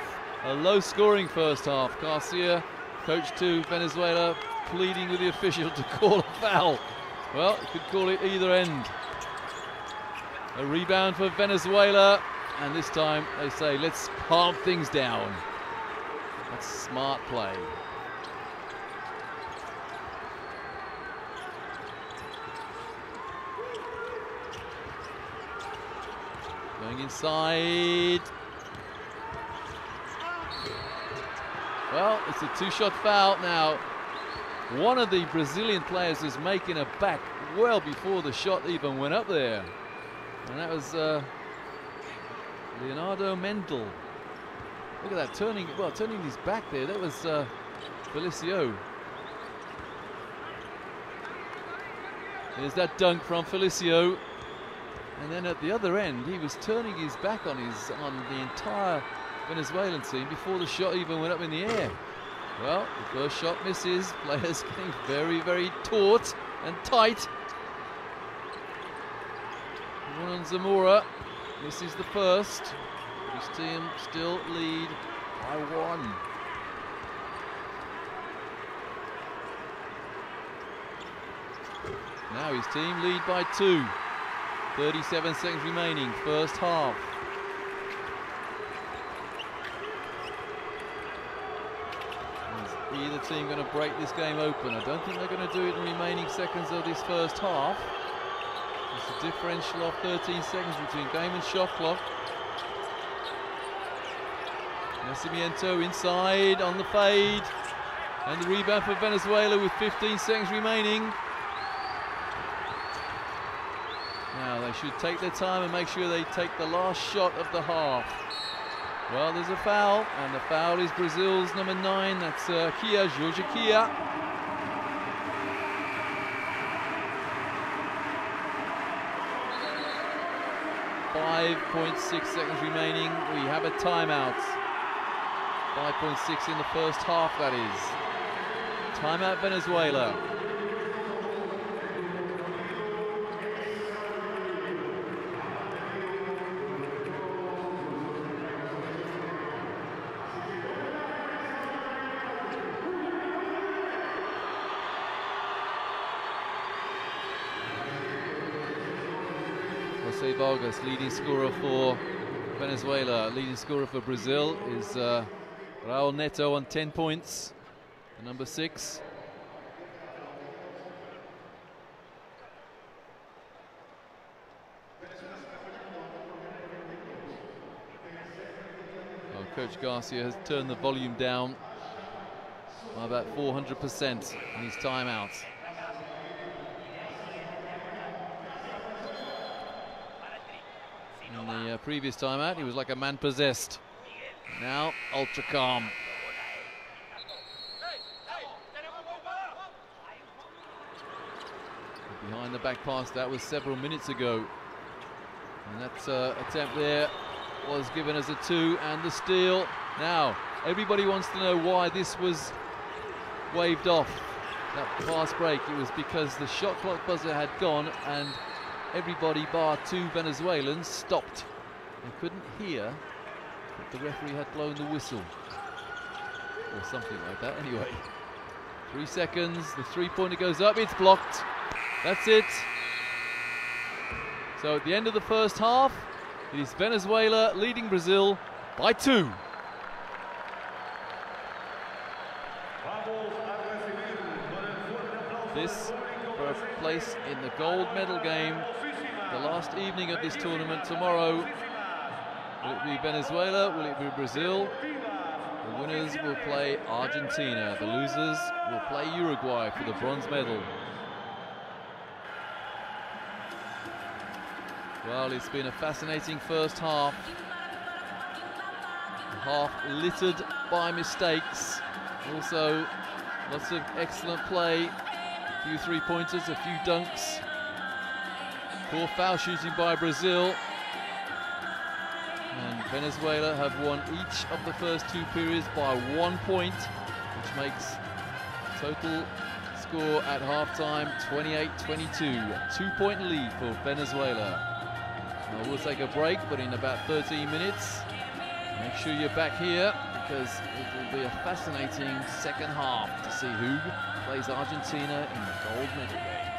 A low-scoring first half. Garcia, coach to Venezuela, pleading with the official to call a foul. Well, could call it either end. A rebound for Venezuela, and this time they say, let's calm things down. That's smart play. Going inside. Well, it's a two-shot foul now. One of the Brazilian players is making a back well before the shot even went up there. And that was Leonardo Mendel. Look at that, turning his back there. That was Felicio. There's that dunk from Felicio. And then at the other end, he was turning his back on the entire Venezuelan team before the shot even went up in the air. Well, the first shot misses. Players getting very, very taut and tight. Juan Zamora misses the first. His team still lead by 1. Now his team lead by 2. 37 seconds remaining, first half. Is either team going to break this game open? I don't think they're going to do it in the remaining seconds of this first half. It's a differential of 13 seconds between game and shot clock. Nascimento inside on the fade. And the rebound for Venezuela with 15 seconds remaining. Now they should take their time and make sure they take the last shot of the half. Well, there's a foul, and the foul is Brazil's number 9. That's Jorge Kia. .6 seconds remaining. We have a timeout. 5.6 in the first half, that is. Timeout Venezuela. Jose Vargas, leading scorer for Venezuela. Leading scorer for Brazil is Raul Neto on 10 points, the number 6. Well, Coach Garcia has turned the volume down by about 400% in his timeout. In the previous timeout, he was like a man possessed. Now, ultra calm. Behind the back pass, that was several minutes ago. And that attempt there was given as a 2, and the steal. Now, everybody wants to know why this was waved off, that fast break. It was because the shot clock buzzer had gone, and everybody bar 2 Venezuelans stopped. They couldn't hear that the referee had blown the whistle, or something like that. Anyway, 3 seconds, the three-pointer goes up, it's blocked. That's it. So at the end of the first half, it is Venezuela leading Brazil by 2. This for a place in the gold medal game, the last evening of this tournament tomorrow. Will it be Venezuela? Will it be Brazil? The winners will play Argentina. The losers will play Uruguay for the bronze medal. Well, it's been a fascinating first half. A half littered by mistakes. Also, lots of excellent play. A few three-pointers, a few dunks. Poor foul shooting by Brazil. And Venezuela have won each of the first 2 periods by 1 point, which makes total score at halftime 28-22. A 2-point lead for Venezuela. Now we'll take a break, but in about 13 minutes, make sure you're back here because it will be a fascinating second half to see who plays Argentina in the gold medal game.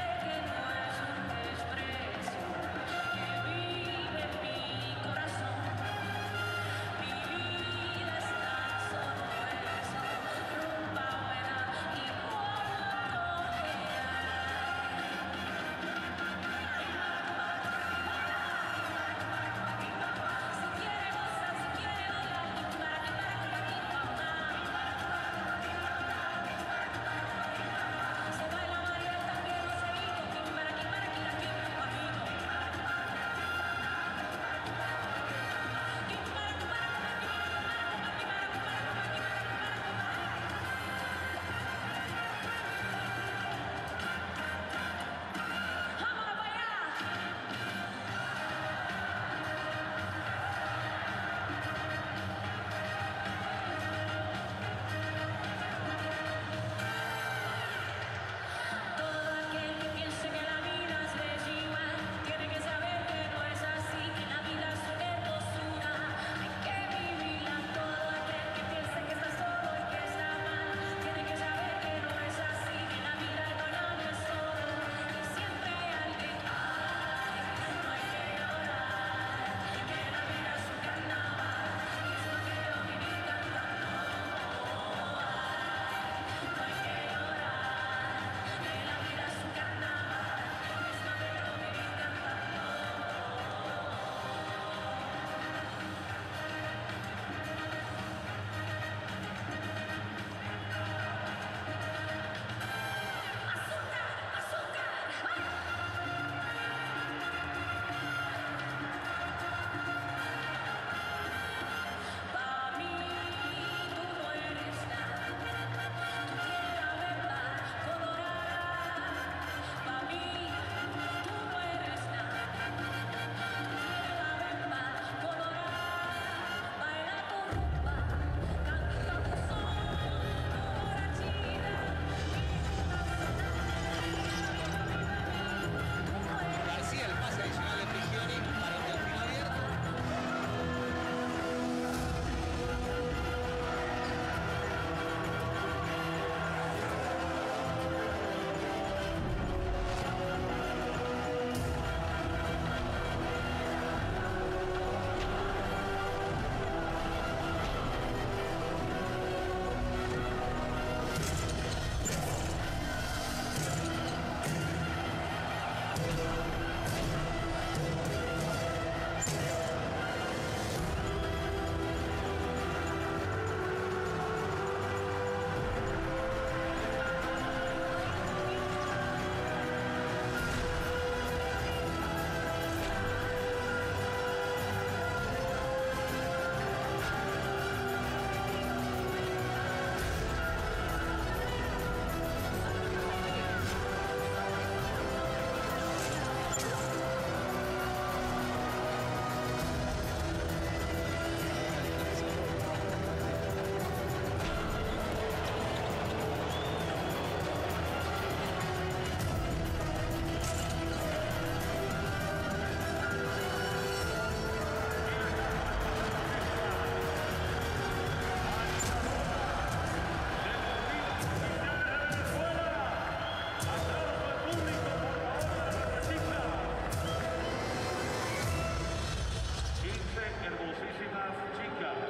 pueblo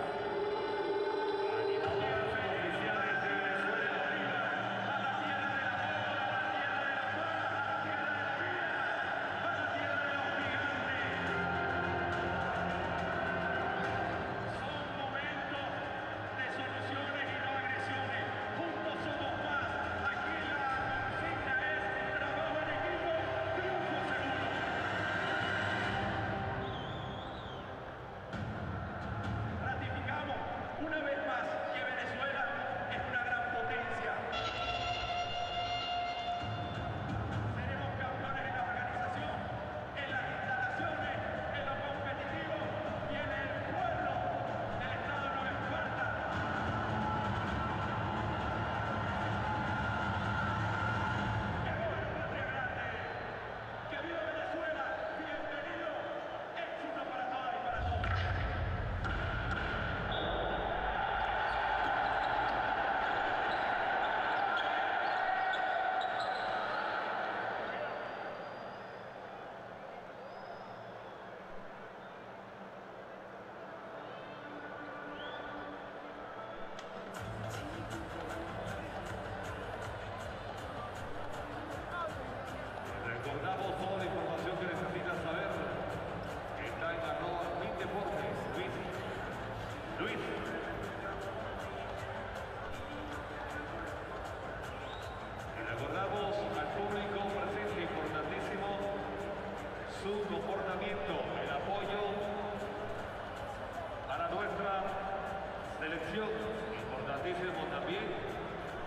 su comportamiento, el apoyo para nuestra selección. Importantísimo también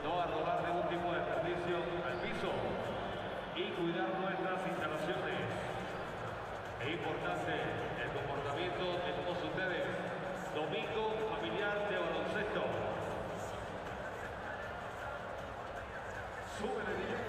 no arrojar ningún tipo de desperdicio al piso y cuidar nuestras instalaciones. Es importante el comportamiento de todos ustedes. Domingo familiar de baloncesto. Sube de nivel.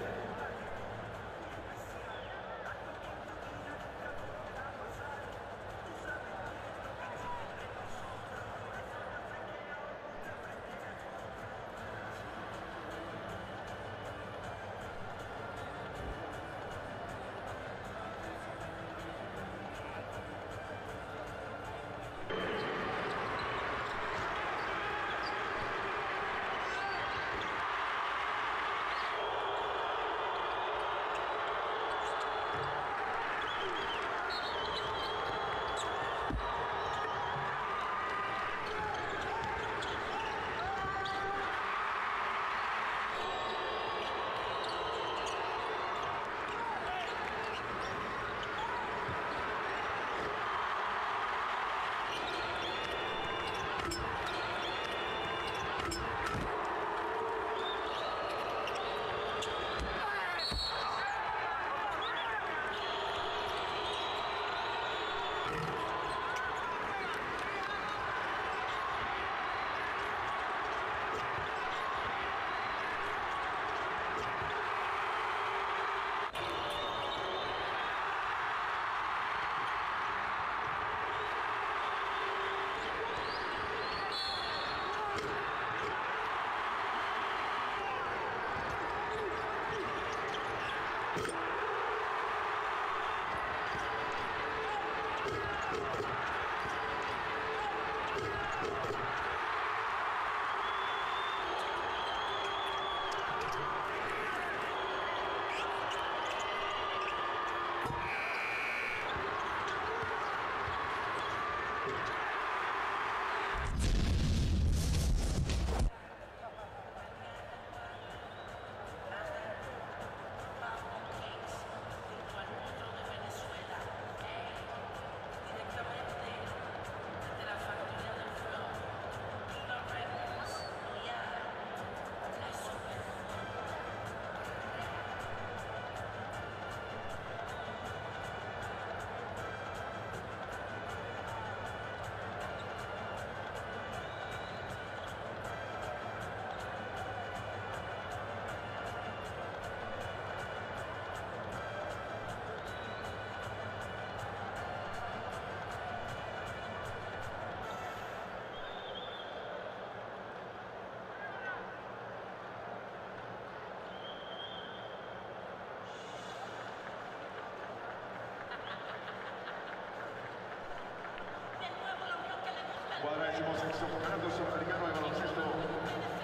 Cuadragésimo sexto Campeonato Sudamericano de Baloncesto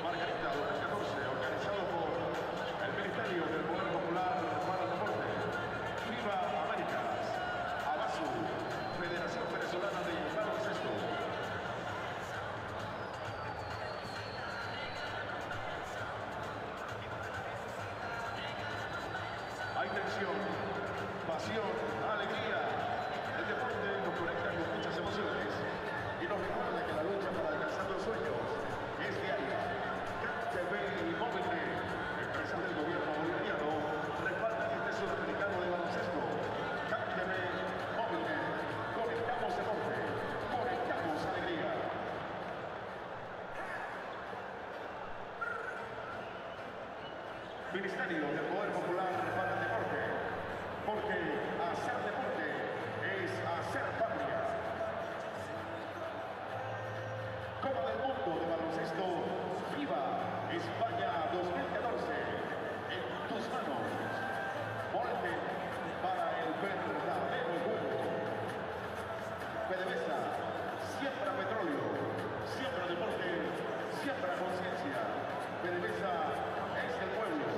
Margarita 2014, organizado por el Ministerio del Poder Popular para el Deporte, FIBA Americas-140728-Men-Venezuela, Federación Venezolana de Baloncesto. Hay tensión, pasión, alegría. El deporte nos conecta con muchas emociones y nos recuerda que la lucha para alcanzar los sueños es diaria. CAC-TV y Móvil, empresas del gobierno bolivariano, respaldan este sudamericano de baloncesto. CAC-TV, Móvil, conectamos deporte, conectamos alegría. Ministerio del Poder Popular para el Deporte, porque hacer deporte es hacer patria. Copa del Mundo de Baloncesto FIBA España 2014 en tus manos. Volante para el verdadero mundo. PDVSA, siembra petróleo, siembra deporte, siembra conciencia. PDVSA es el pueblo.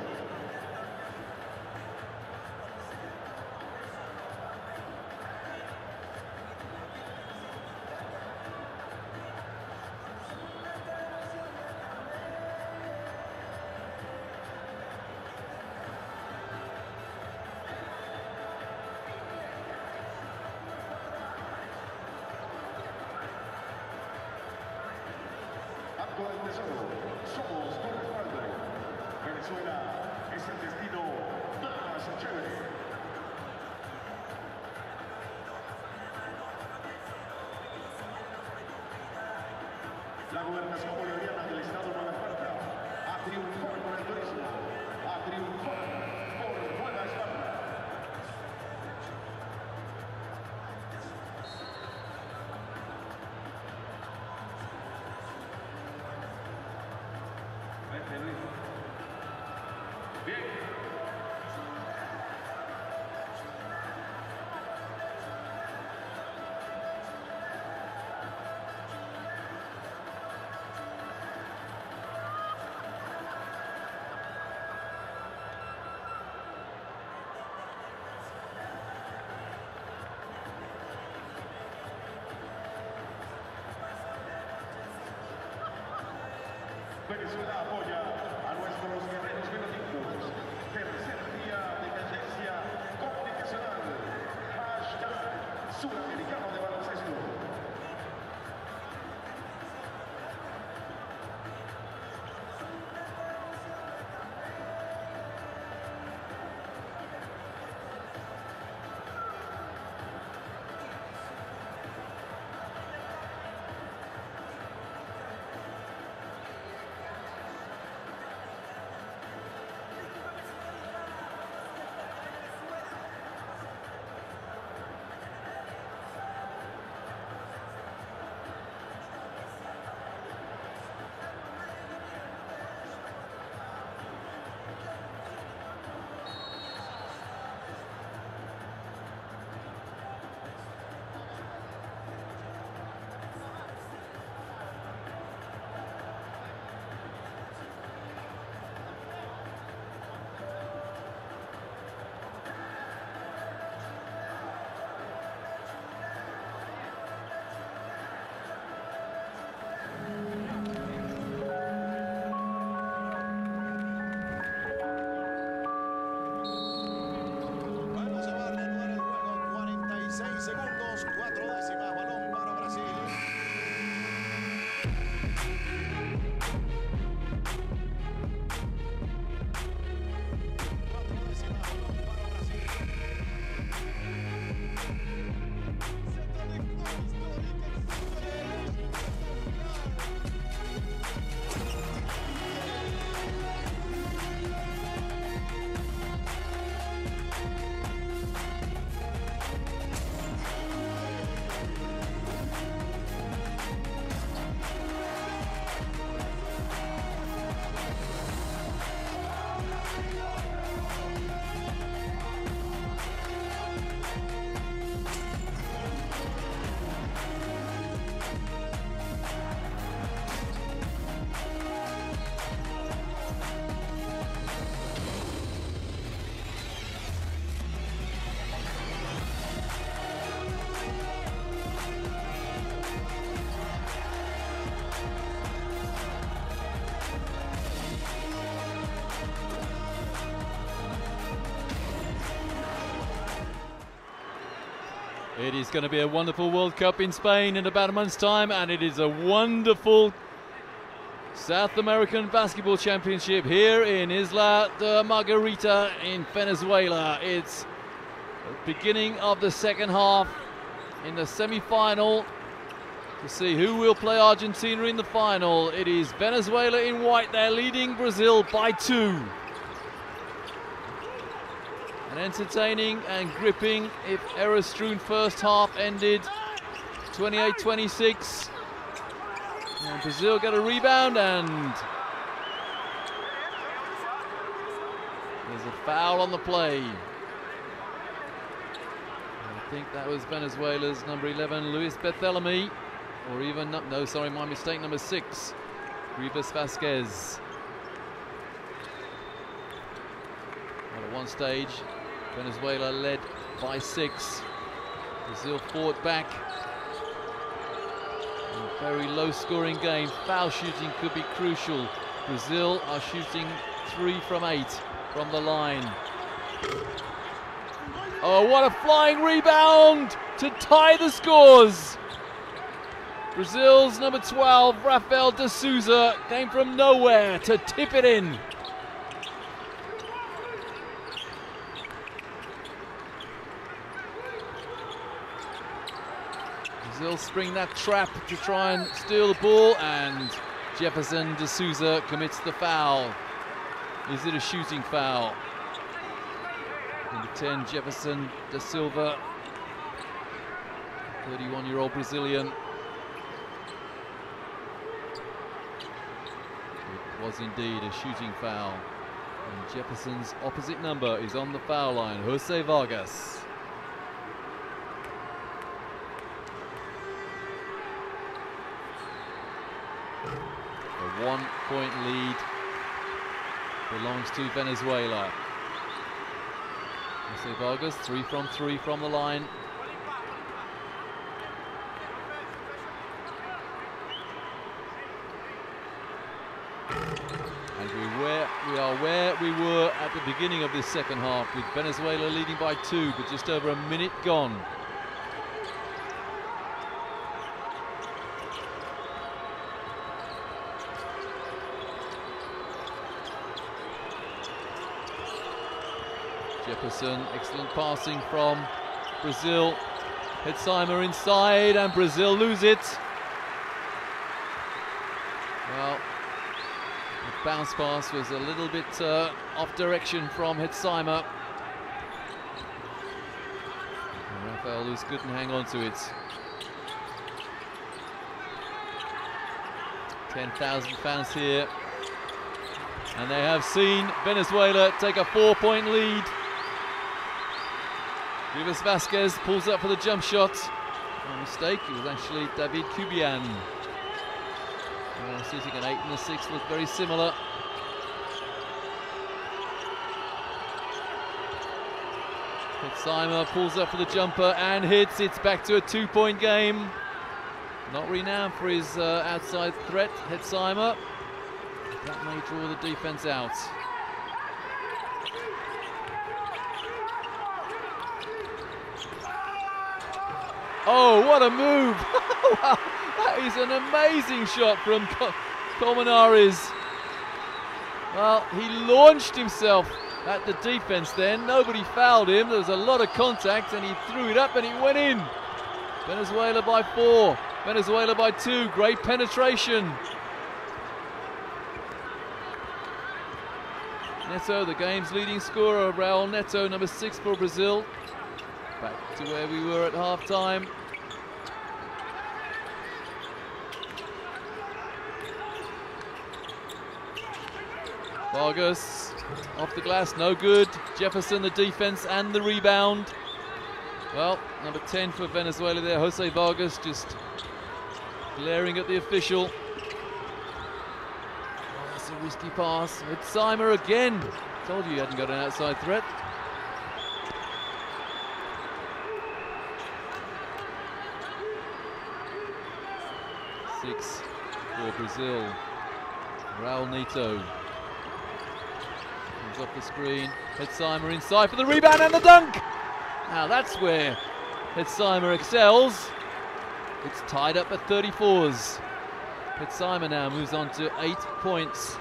Banco del Tesoro. Somos tu respaldo. Venezuela es el destino más chévere. La gobernación bolivariana del estado de Nueva Esparta a triunfar con el turismo, a triunfar por Nueva Esparta. Vente, Luis. Bien. Venezuela apoya a nuestros guerreros vinotintos. Tercer día de tendencia comunicacional. Hashtag Suramericano de Baloncesto. Segundos, 4 décimas, balón para Brasil. 4 décimas, balón para Brasil. It is going to be a wonderful World Cup in Spain in about a month's time, and it is a wonderful South American Basketball Championship here in Isla de Margarita in Venezuela. It's the beginning of the second half in the semi-final to see who will play Argentina in the final. It is Venezuela in white. They're leading Brazil by 2. An entertaining and gripping, if error-strewn first half ended 28-26. And Brazil got a rebound, and there's a foul on the play. I think that was Venezuela's number 11, Luis Barthelemy, or even, no, sorry, my mistake, number 6, Rivas Vasquez. Well, at one stage, Venezuela led by 6. Brazil fought back. A very low-scoring game. Foul shooting could be crucial. Brazil are shooting 3 from 8 from the line. Oh, what a flying rebound to tie the scores! Brazil's number 12, Rafael de Souza, came from nowhere to tip it in. Brazil spring that trap to try and steal the ball, and Jefferson de Souza commits the foul. Is it a shooting foul? Number 10, Jefferson da Silva, 31-year-old Brazilian. It was indeed a shooting foul. And Jefferson's opposite number is on the foul line, Jose Vargas. A 1-point lead belongs to Venezuela. Jose Vargas, 3 from 3 from the line. And we are where we were at the beginning of this second half, with Venezuela leading by 2, but just over a minute gone. Jefferson, excellent passing from Brazil. Hetzheimer inside, and Brazil lose it. Well, the bounce pass was a little bit off direction from Hetzheimer. And Rafael Luz couldn't hang on to it. 10,000 fans here, and they have seen Venezuela take a 4-point lead. Rivas Vasquez pulls up for the jump shot. No mistake, it was actually David Cubian. Sitting an 8 and a 6 look very similar. Hetzheimer pulls up for the jumper and hits. It's back to a 2-point game. Not renowned for his outside threat, Hetzheimer. That may draw the defense out. Oh, what a move! Wow, that is an amazing shot from Colmenares. Well, he launched himself at the defense then. Nobody fouled him. There was a lot of contact, and he threw it up and it went in. Venezuela by 4. Venezuela by 2. Great penetration. Neto, the game's leading scorer. Raul Neto, number 6 for Brazil. Back to where we were at half-time. Vargas off the glass, no good. Jefferson, the defense and the rebound. Well, number 10 for Venezuela there, Jose Vargas, just glaring at the official. Oh, that's a risky pass. Hetzheimer again. Told you he hadn't got an outside threat. Six for Brazil. Raul Neto comes off the screen. Hetzheimer inside for the rebound and the dunk. Now that's where Hetzheimer excels. It's tied up at 34s. Hetzheimer now moves on to 8 points.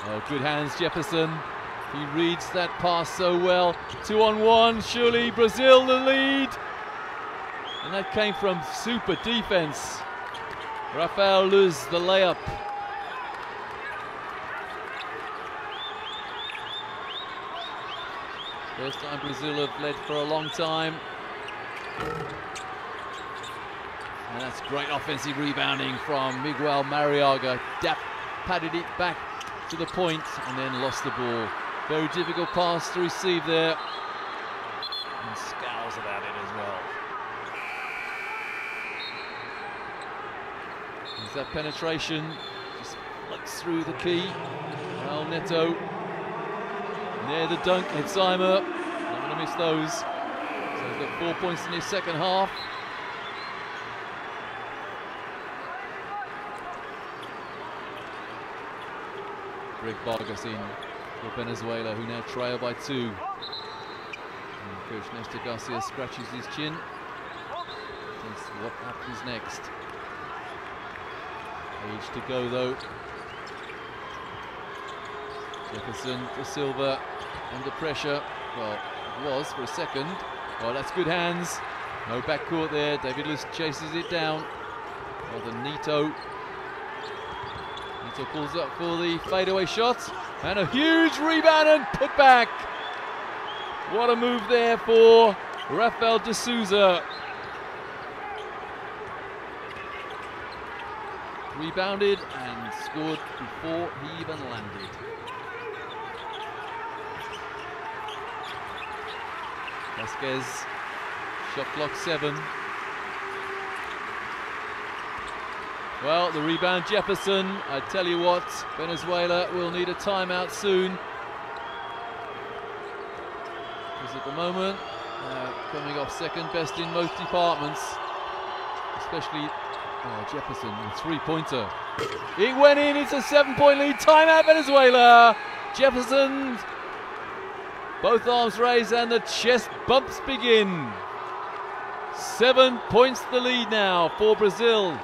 Oh, good hands, Jefferson. He reads that pass so well. 2-on-1, surely Brazil the lead. And that came from super defense. Rafael Luz, the layup. First time Brazil have led for a long time. And that's great offensive rebounding from Miguel Mariaga. Padded it back to the point and then lost the ball. Very difficult pass to receive there. And scowls about it as well. There's that penetration. Just flicks through the key. Raul Neto. Near the dunk. Hetzheimer. Not going to miss those. So he's got 4 points in his second half. Greg Vargas in for Venezuela, who now trail by 2. Coach Néstor Garcia scratches his chin. Thinks what happens next. Age to go though. Jefferson to Silva under pressure. Well, it was for a second. Oh, that's good hands. No backcourt there. David Lewis chases it down. Well, the Neto pulls up for the fadeaway shot. And a huge rebound and put back. What a move there for Rafael de Souza. Rebounded and scored before he even landed. Vasquez, shot clock 7. Well, the rebound Jefferson. I tell you what, Venezuela will need a timeout soon. Because at the moment, coming off second best in most departments, especially Jefferson, the three-pointer. It went in, it's a 7-point lead, timeout Venezuela. Jefferson, both arms raised and the chest bumps begin. 7 points the lead now for Brazil,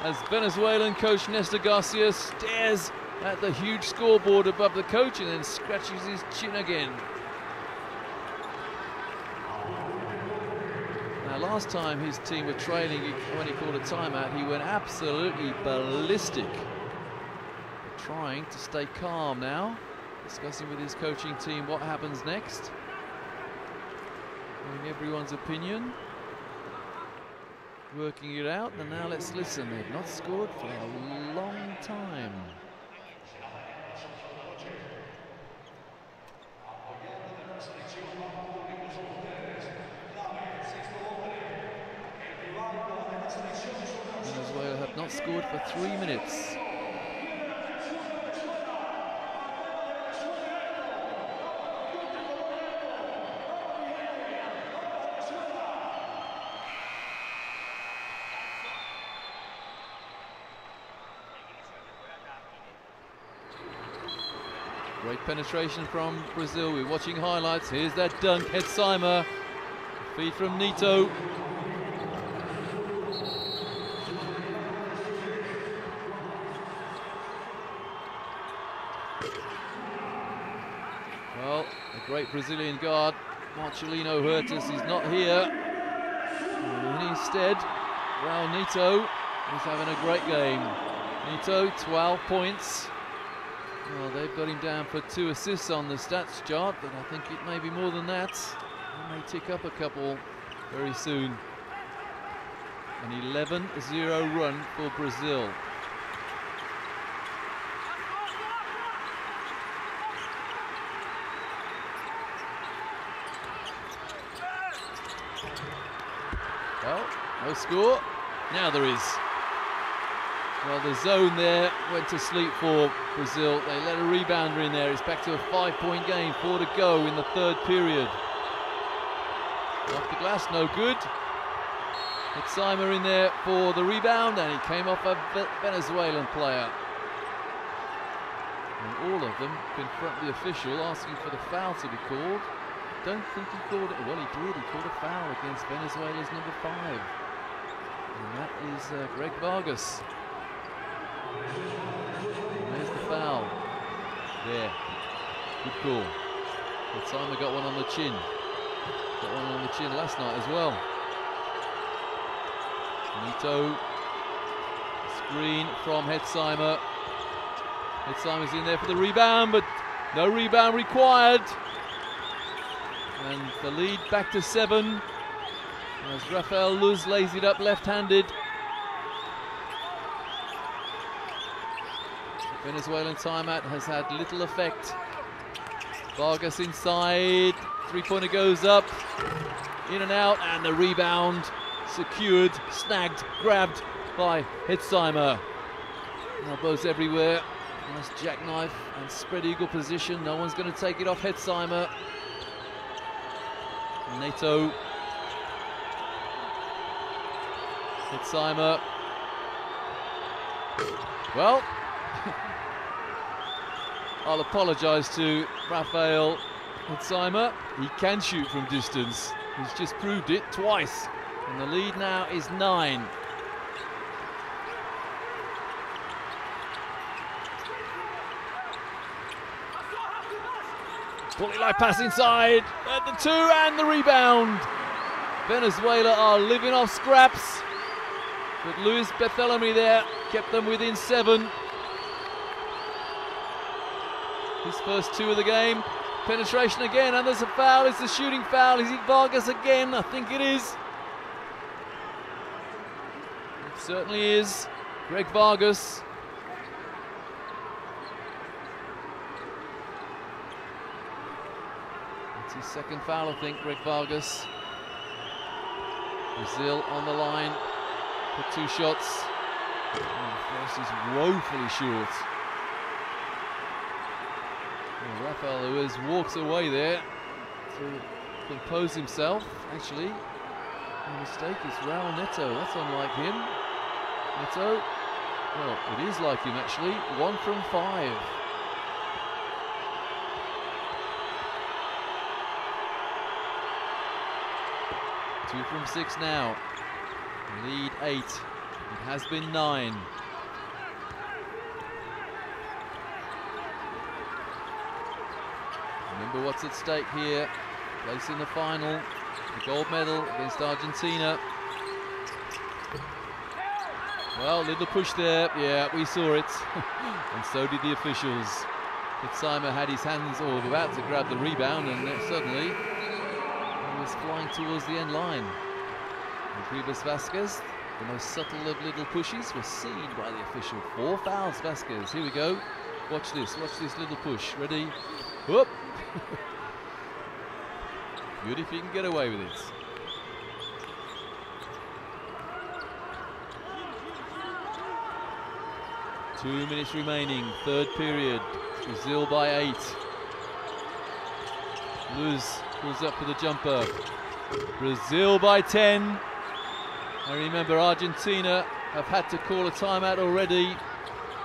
as Venezuelan coach Néstor Garcia stares at the huge scoreboard above the coach and then scratches his chin again. Now, last time his team were trailing, when he called a timeout, he went absolutely ballistic. But trying to stay calm now, discussing with his coaching team what happens next. Hearing everyone's opinion, working it out, and now let's listen. They've not scored for a long time. Venezuela have not scored for 3 minutes. Great penetration from Brazil. We're watching highlights. Here's that dunk. Hetzheimer. Feed from Neto. Well, a great Brazilian guard, Marcelino Huertas, is not here. And instead, Raul Neto is having a great game. Neto, 12 points. Well, they've got him down for 2 assists on the stats chart, but I think it may be more than that. He may tick up a couple very soon. An 11-0 run for Brazil. Well, no score. Now there is. Well, the zone there went to sleep for Brazil. They let a rebounder in there. It's back to a 5-point game. 4 to go in the 3rd period. Off the glass, no good. Hetzheimer in there for the rebound, and he came off a Venezuelan player. And all of them confront the official, asking for the foul to be called. Don't think he called it. Well, he did. He called a foul against Venezuela's number 5. And that is Greg Vargas. And there's the foul. There. Good call. Hetzheimer got one on the chin. Got one on the chin last night as well. Neto. Screen from Hetzheimer. Hetzheimer's in there for the rebound, but no rebound required. And the lead back to 7 as Rafael Luz lays it up left-handed. Venezuelan timeout has had little effect. Vargas inside, 3-pointer goes up, in and out, and the rebound secured, snagged, grabbed by Hetzheimer. Elbows everywhere, nice jackknife and spread eagle position. No one's going to take it off Hetzheimer. Neto. Hetzheimer. Well, I'll apologise to Rafael Hetsaimer, he can shoot from distance. He's just proved it twice. And the lead now is 9. Bullet like pass inside at the 2 and the rebound. Venezuela are living off scraps, but Luis Bartholomew there kept them within 7. His first 2 of the game. Penetration again, and there's a foul. It's a shooting foul. Is it Vargas again? I think it is. It certainly is. Greg Vargas. It's his second foul, I think, Greg Vargas. Brazil on the line for 2 shots. And the first is woefully short. Well, Rafael Luiz walks away there to compose himself. Actually, the mistake is Raul Neto. That's unlike him. Neto, well, it is like him actually. 1 from 5. Two from 6 now. Lead 8. It has been 9. Remember what's at stake here. Place in the final. The gold medal against Argentina. Well, little push there. Yeah, we saw it. And so did the officials. Hetsaimer had his hands about to grab the rebound, and suddenly he was flying towards the end line. And Rivas Vasquez, the most subtle of little pushes, was seen by the official. 4 fouls, Vasquez. Here we go. Watch this little push. Ready? Whoop! Good if you can get away with it. Two minutes remaining, 3rd period. Brazil by 8. Luz pulls up for the jumper. Brazil by 10. And remember, Argentina have had to call a timeout already.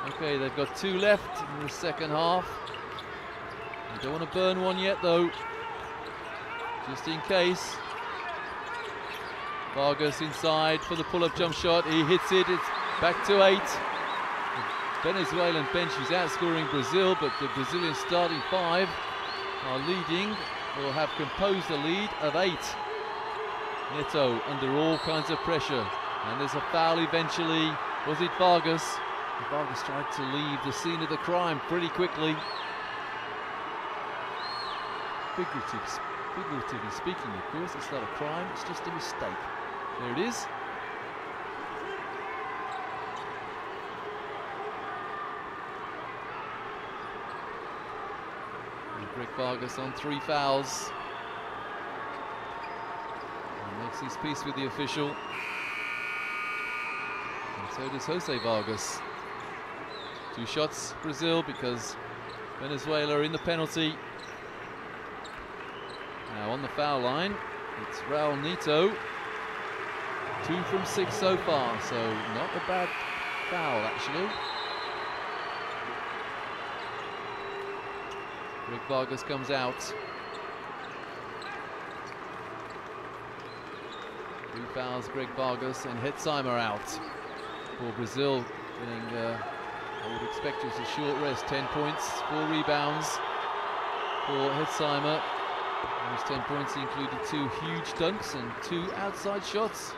Okay, they've got 2 left in the second half. They don't want to burn one yet though, just in case. Vargas inside for the pull-up jump shot. He hits it. It's back to 8. The Venezuelan bench is outscoring Brazil, but the Brazilian starting 5 are leading, or have composed a lead of 8. Neto under all kinds of pressure, and there's a foul eventually. Was it Vargas? Vargas tried to leave the scene of the crime pretty quickly. Figuratively speaking, of course, it's not a crime, it's just a mistake. There it is. And Greg Vargas on 3 fouls. And makes his peace with the official. And so does Jose Vargas. 2 shots, Brazil, because Venezuela are in the penalty. Now on the foul line, it's Raul Neto. 2 from 6 so far, so not a bad foul actually. Greg Vargas comes out. 3 fouls, Greg Vargas, and Hetsaimer out. For Brazil getting, I would expect just a short rest. 10 points, 4 rebounds for Hetsaimer. Those 10 points included 2 huge dunks and 2 outside shots.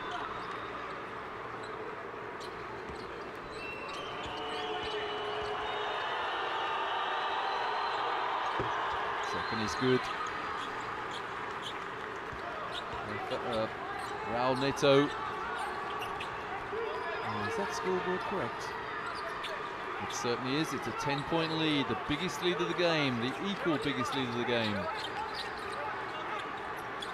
Second is good. Raul Neto. Is that scoreboard correct? It certainly is. It's a 10-point lead, the biggest lead of the game, the equal biggest lead of the game.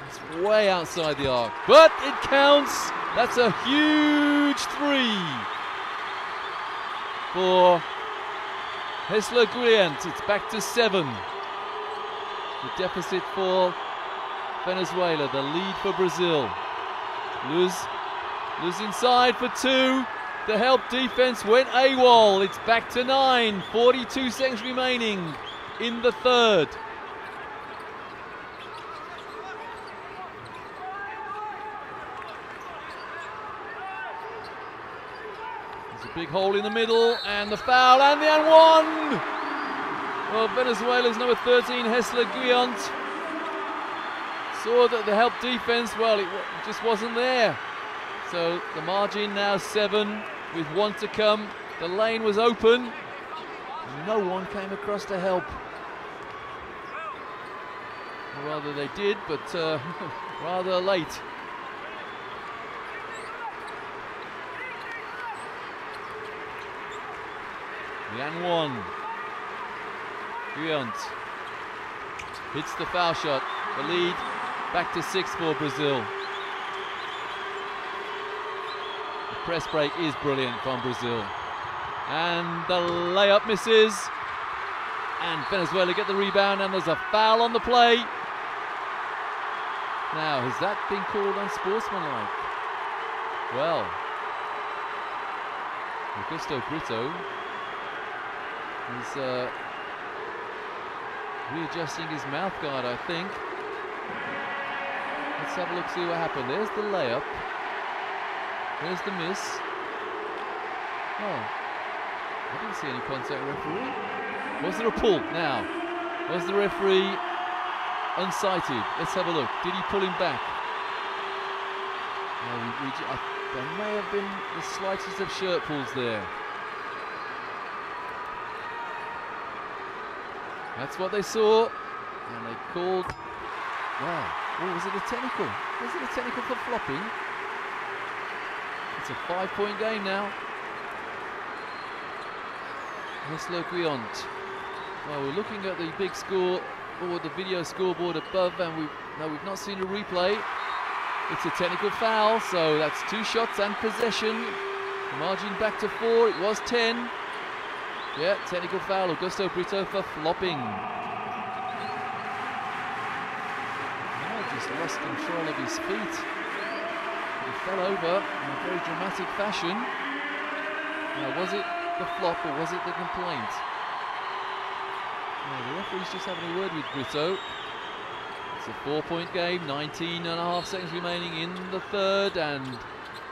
It's way outside the arc, but it counts. That's a huge 3 for Hesler Guillant. It's back to 7. The deficit for Venezuela, the lead for Brazil. Luz inside for 2. The help defense went AWOL. It's back to 9. 42 seconds remaining in the 3rd. Big hole in the middle, and the foul, and the and one! Well, Venezuela's number 13, Hessler Guillant, saw that the help defense, well, it just wasn't there. So the margin now 7 with 1 to come. The lane was open. No one came across to help. Or rather they did, but rather late. The and one. Guillant hits the foul shot. The lead back to 6 for Brazil. The press break is brilliant from Brazil. And the layup misses. And Venezuela get the rebound, and there's a foul on the play. Now, has that been called unsportsmanlike? Well, Augusto Brito is readjusting his mouth guard, I think. Let's have a look, see what happened. There's the layup. There's the miss. Oh, I didn't see any contact, referee. Was there a pull? Now, was the referee unsighted? Let's have a look. Did he pull him back? There may have been the slightest of shirt pulls there. That's what they saw, and they called. Wow. Oh, was it a technical? Was it a technical for flopping? It's a 5-point game now. Hessler Guillant. Well, we're looking at the big score, or the video scoreboard above, and we've not seen a replay. It's a technical foul, so that's 2 shots and possession. The margin back to 4. It was 10. Yeah, technical foul, Augusto Brito for flopping. Oh, just lost control of his feet. He fell over in a very dramatic fashion. Now, was it the flop or was it the complaint? Well, the referee's just having a word with Brito. It's a 4-point game, 19.5 seconds remaining in the third, and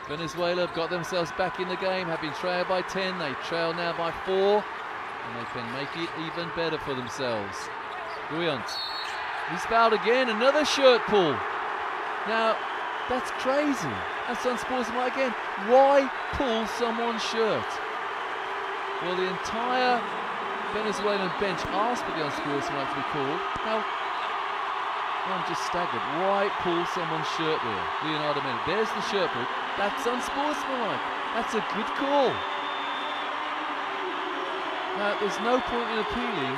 Venezuela have got themselves back in the game, have been trailed by 10, they trail now by 4, and they can make it even better for themselves. Guillant, he's fouled again, another shirt pull. Now, that's crazy. That's unsportsmanlike again. Why pull someone's shirt? Well, the entire Venezuelan bench asked for the unsportsmanlike to be called. Now, I'm just staggered. Why pull someone's shirt there? Leonardo Mendes. There's the shirt pull. That's unsportsmanlike. That's a good call. Now, there's no point in appealing.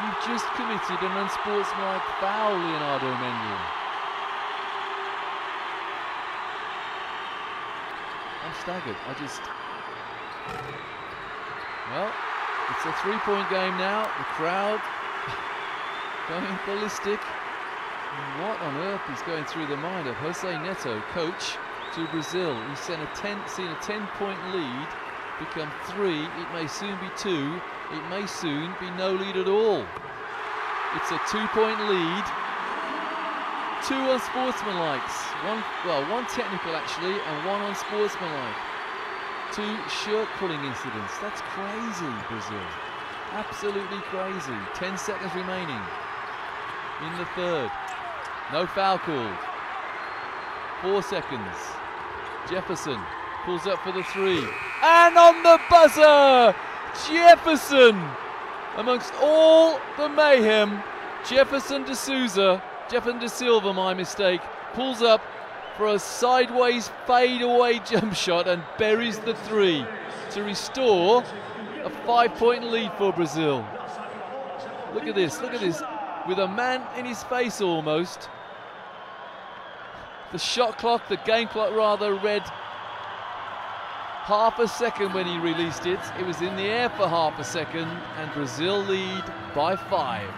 You've just committed an unsportsmanlike foul, Leonardo Mendes. I'm staggered. Well, it's a 3-point game now. The crowd going ballistic. And what on earth is going through the mind of Jose Neto, coach to Brazil? He's seen a 10-point lead become 3. It may soon be 2. It may soon be no lead at all. It's a 2-point lead. 2 unsportsmanlikes. One technical actually, and 1 unsportsmanlike. 2 shirt pulling incidents. That's crazy, Brazil. Absolutely crazy. 10 seconds remaining in the third. No foul called. 4 seconds. Jefferson pulls up for the 3. And on the buzzer, Jefferson. Amongst all the mayhem, Jefferson de Silva, my mistake, pulls up for a sideways fade-away jump shot and buries the 3 to restore a 5-point lead for Brazil. Look at this, with a man in his face almost. The shot clock, the game clock rather, read half a second when he released it. It was in the air for half a second, and Brazil lead by 5.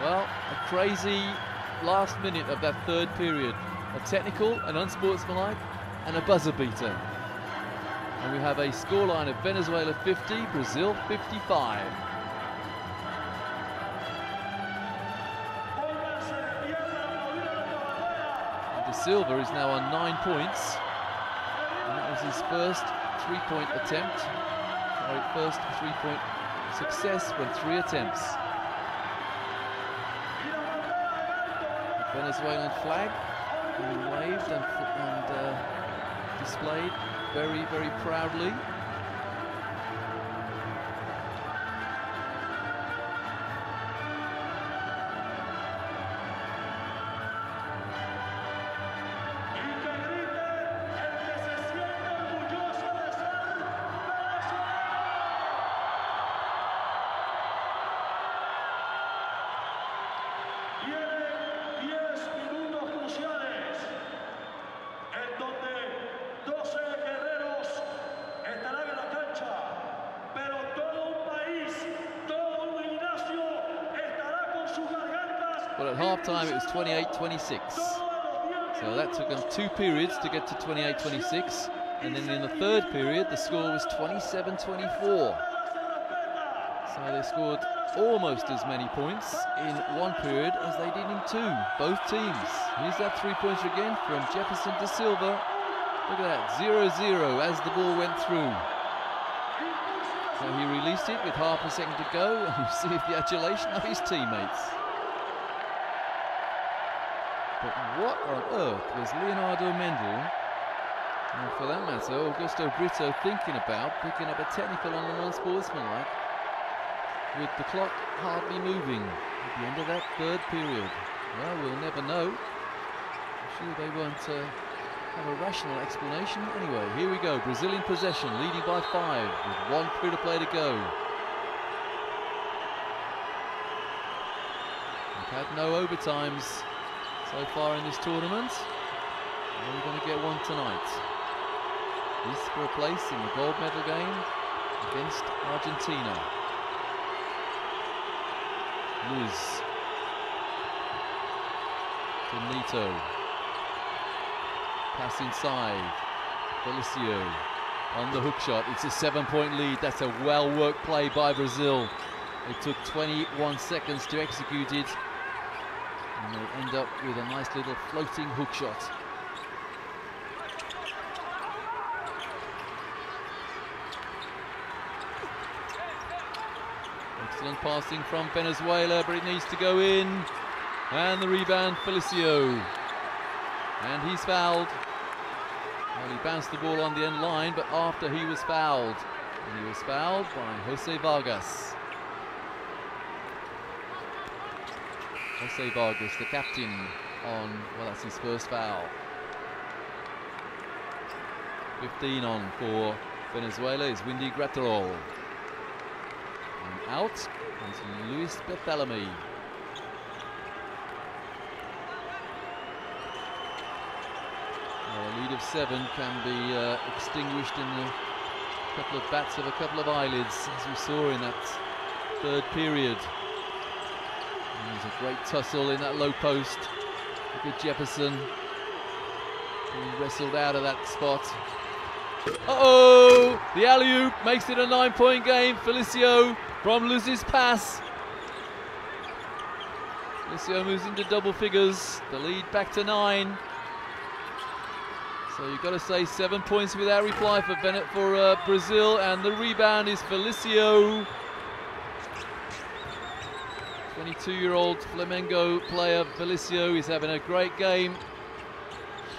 Well, a crazy last minute of that third period. A technical, an unsportsmanlike, and a buzzer beater. And we have a scoreline of Venezuela 50, Brazil 55. De Silva is now on 9 points. And that was his first three-point attempt. Sorry, first three-point success from 3 attempts. The Venezuelan flag being waved and displayed very, very proudly. But at half-time it was 28-26. So that took them 2 periods to get to 28-26. And then in the third period, the score was 27-24. So they scored almost as many points in 1 period as they did in 2, both teams. Here's that three-pointer again from Jefferson to Silva. Look at that, 0-0 as the ball went through. So he released it with half a second to go, and you see the adulation of his teammates. But what on earth was Leonardo Mendel, and for that matter, Augusto Brito, thinking about picking up a technical on the non-sportsmanlike with the clock hardly moving at the end of that third period? Well, we'll never know. I'm sure they won't have a rational explanation. Anyway, here we go. Brazilian possession, leading by 5 with 1 period of play to go. We've had no overtimes so far in this tournament. We're going to get one tonight. This for a place in the gold medal game against Argentina. Luz to Nito. Pass inside. Felicio on the hook shot. It's a 7-point lead. That's a well-worked play by Brazil. It took 21 seconds to execute it. And they'll end up with a nice little floating hook shot. Excellent passing from Venezuela, but it needs to go in. And the rebound, Felicio. And he's fouled. Well, he bounced the ball on the end line, but after he was fouled. And he was fouled by Jose Vargas. Jose Vargas, the captain, on, well, that's his first foul. 15 on for Venezuela is Windy Graterol. And out is Luis Bartholomew. A lead of 7 can be extinguished in a couple of bats of a couple of eyelids, as we saw in that third period. And there's a great tussle in that low post. Look at Jefferson being wrestled out of that spot. Uh-oh! The alley-oop makes it a 9-point game. Felicio from Luz's pass. Felicio moves into double figures. The lead back to 9. So you've got to say 7 points without reply for Brazil, and the rebound is Felicio. 22-year-old Flamengo player Felicio is having a great game.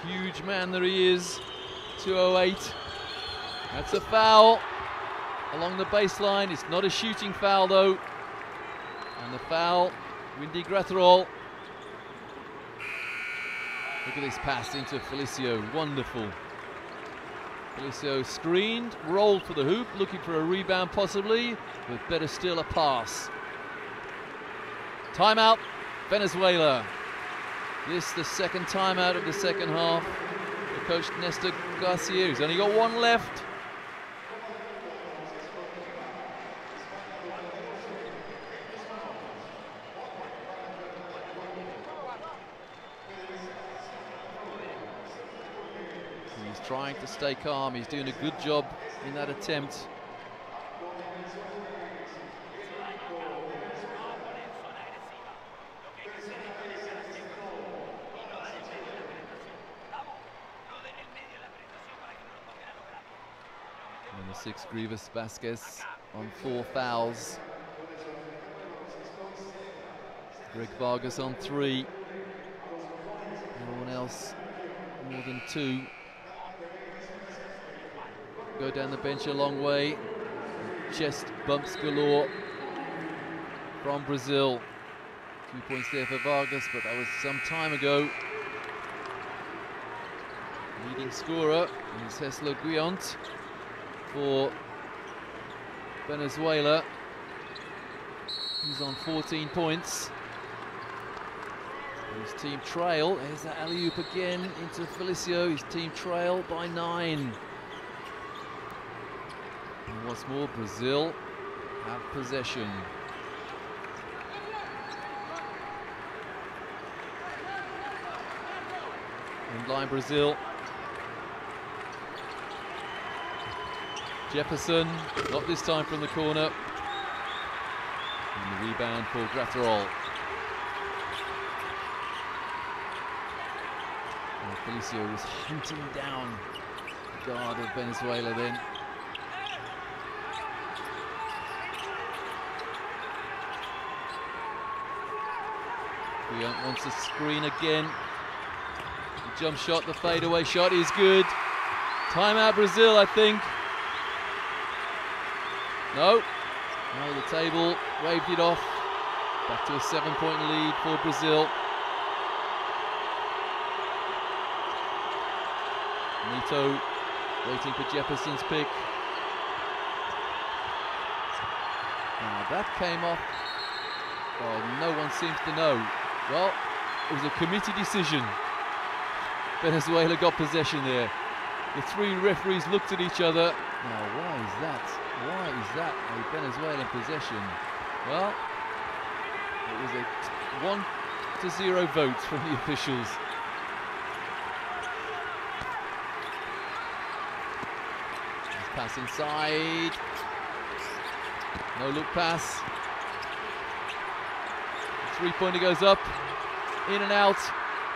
Huge man that he is. 2:08. That's a foul along the baseline. It's not a shooting foul though. And the foul, Windy Graterol. Look at this pass into Felicio, wonderful. Felicio screened, rolled for the hoop, looking for a rebound possibly, but better still a pass. Timeout, Venezuela. This the second timeout of the second half. The coach Nestor Garcia, who's only got 1 left. He's trying to stay calm. He's doing a good job in that attempt. Number 6, Grievous Vasquez on 4 fouls. Greg Vargas on 3. No one else more than 2. Go down the bench a long way. Chest bumps galore from Brazil. 2 points there for Vargas, but that was some time ago. Leading scorer is Ceslo Guiont for Venezuela. He's on 14 points. His team trail. There's that alley-oop again into Felicio. His team trail by 9. And once more, Brazil have possession. In line, Brazil. Jefferson, not this time from the corner. And the rebound for Graterol. And Felicio was hunting down the guard of Venezuela then. Guiont wants a screen again. The jump shot, the fadeaway shot is good. Timeout Brazil, I think. No, the table waved it off. Back to a 7-point lead for Brazil. Nito waiting for Jefferson's pick. Now that came off. Oh, no one seems to know. Well, it was a committee decision. Venezuela got possession there. The 3 referees looked at each other. Now, why is that? Why is that a Venezuelan possession? Well, it was a 1-0 vote from the officials. Pass inside. No look pass. The 3-pointer goes up, in and out.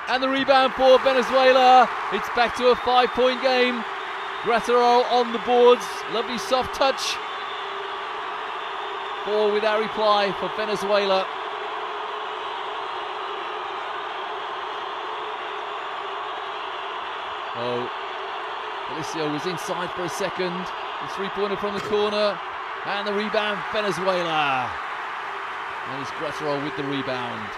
And the rebound for Venezuela. It's back to a 5-point game. Graterol on the boards. Lovely soft touch. 4 without reply for Venezuela. Oh, Felicio was inside for a second. The 3-pointer from the corner. And the rebound, Venezuela. And it's Graterol with the rebound.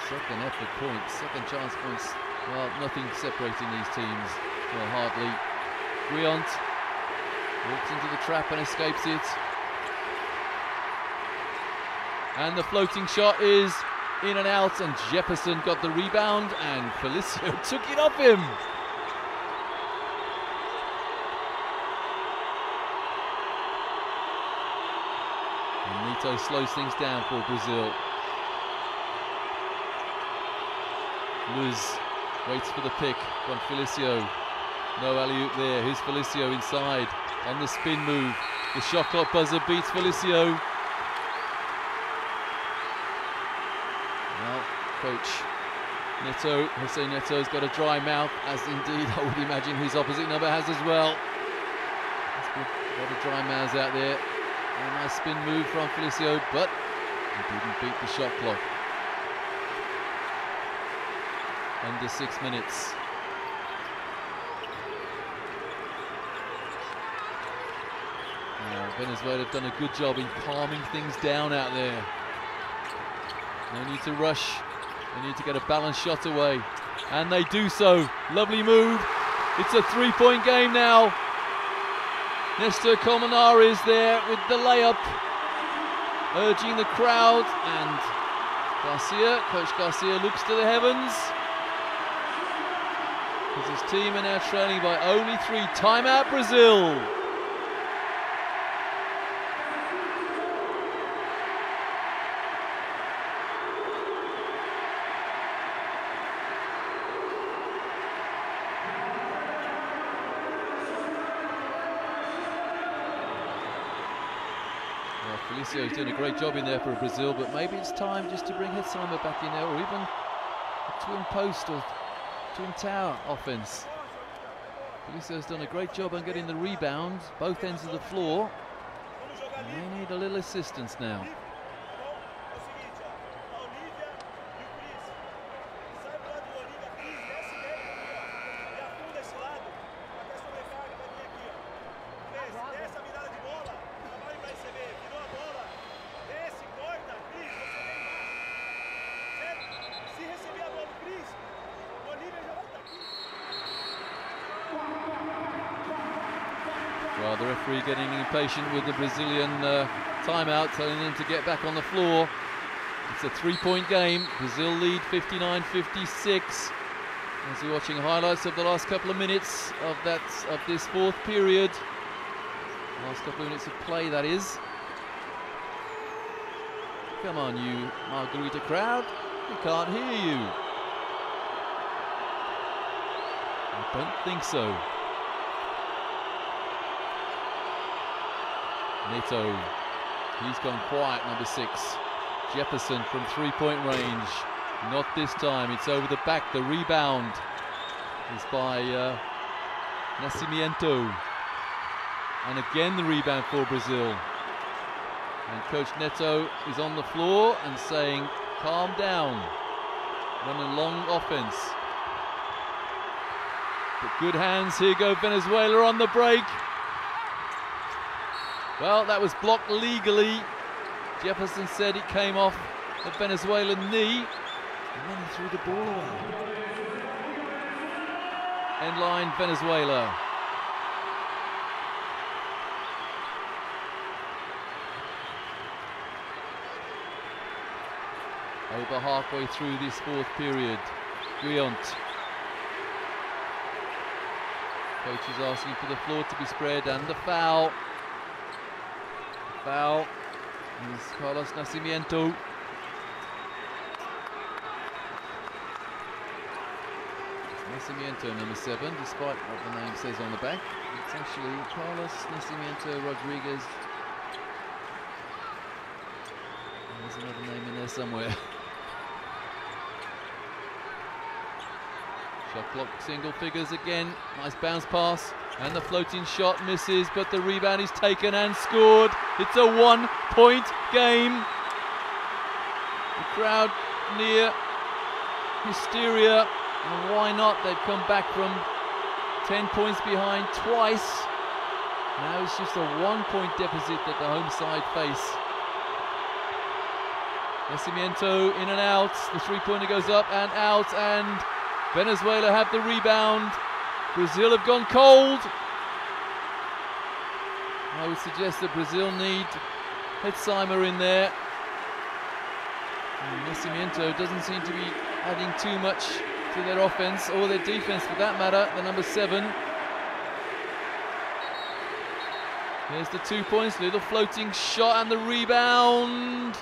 Second effort points, second chance points. Well, nothing separating these teams. Well, hardly. Guiont walks into the trap and escapes it. And the floating shot is in and out, and Jefferson got the rebound, and Felicio took it off him. And Nito slows things down for Brazil. Luz waits for the pick from Felicio. No alley-oop there. Here's Felicio inside on the spin move. The shot clock buzzer beats Felicio. Well, coach Neto, Jose Neto's got a dry mouth, as indeed I would imagine his opposite number has as well. A lot of dry mouths out there. A nice spin move from Felicio, but he didn't beat the shot clock. Under 6 minutes. Venezuela have done a good job in calming things down out there. No need to rush. They need to get a balanced shot away. And they do so. Lovely move. It's a 3-point game now. Nestor Colmenares there with the layup. Urging the crowd. And Garcia, Coach Garcia looks to the heavens. Because his team are now trailing by only 3. Timeout Brazil. Well, Felicia's doing a great job in there for Brazil, but maybe it's time just to bring Hetzheimer back in there, or even a twin post or twin tower offense. Felicio's done a great job on getting the rebound, both ends of the floor. And they need a little assistance now. Well, the referee getting impatient with the Brazilian timeout, telling them to get back on the floor. It's a 3-point game. Brazil lead 59-56. As you're watching highlights of the last couple of minutes of this fourth period. Last couple of minutes of play, that is. Come on, you Margarita crowd. We can't hear you. I don't think so. Neto, he's gone quiet, number 6. Jefferson from 3-point range. Not this time, it's over the back. The rebound is by Nascimento. And again the rebound for Brazil. And Coach Neto is on the floor and saying, calm down. Running long offense. But good hands, here go Venezuela on the break. Well, that was blocked legally. Jefferson said it came off the Venezuelan knee. And then he threw the ball away. End line, Venezuela. Over halfway through this fourth period. Guillaume. Coach is asking for the floor to be spread and the foul. Foul is Carlos Nascimento. Nascimento, number 7, despite what the name says on the back. It's actually Carlos Nascimento Rodriguez. There's another name in there somewhere. Shot clock single figures again. Nice bounce pass. And the floating shot misses, but the rebound is taken and scored. It's a 1-point game. The crowd near hysteria. And why not? They've come back from 10 points behind twice. Now it's just a 1-point deficit that the home side face. Nascimento in and out. The 3-pointer goes up and out, and Venezuela have the rebound. Brazil have gone cold. I would suggest that Brazil need Hetzheimer in there. And Nascimento doesn't seem to be adding too much to their offense or their defense for that matter, the number 7. There's the 2 points, little floating shot and the rebound.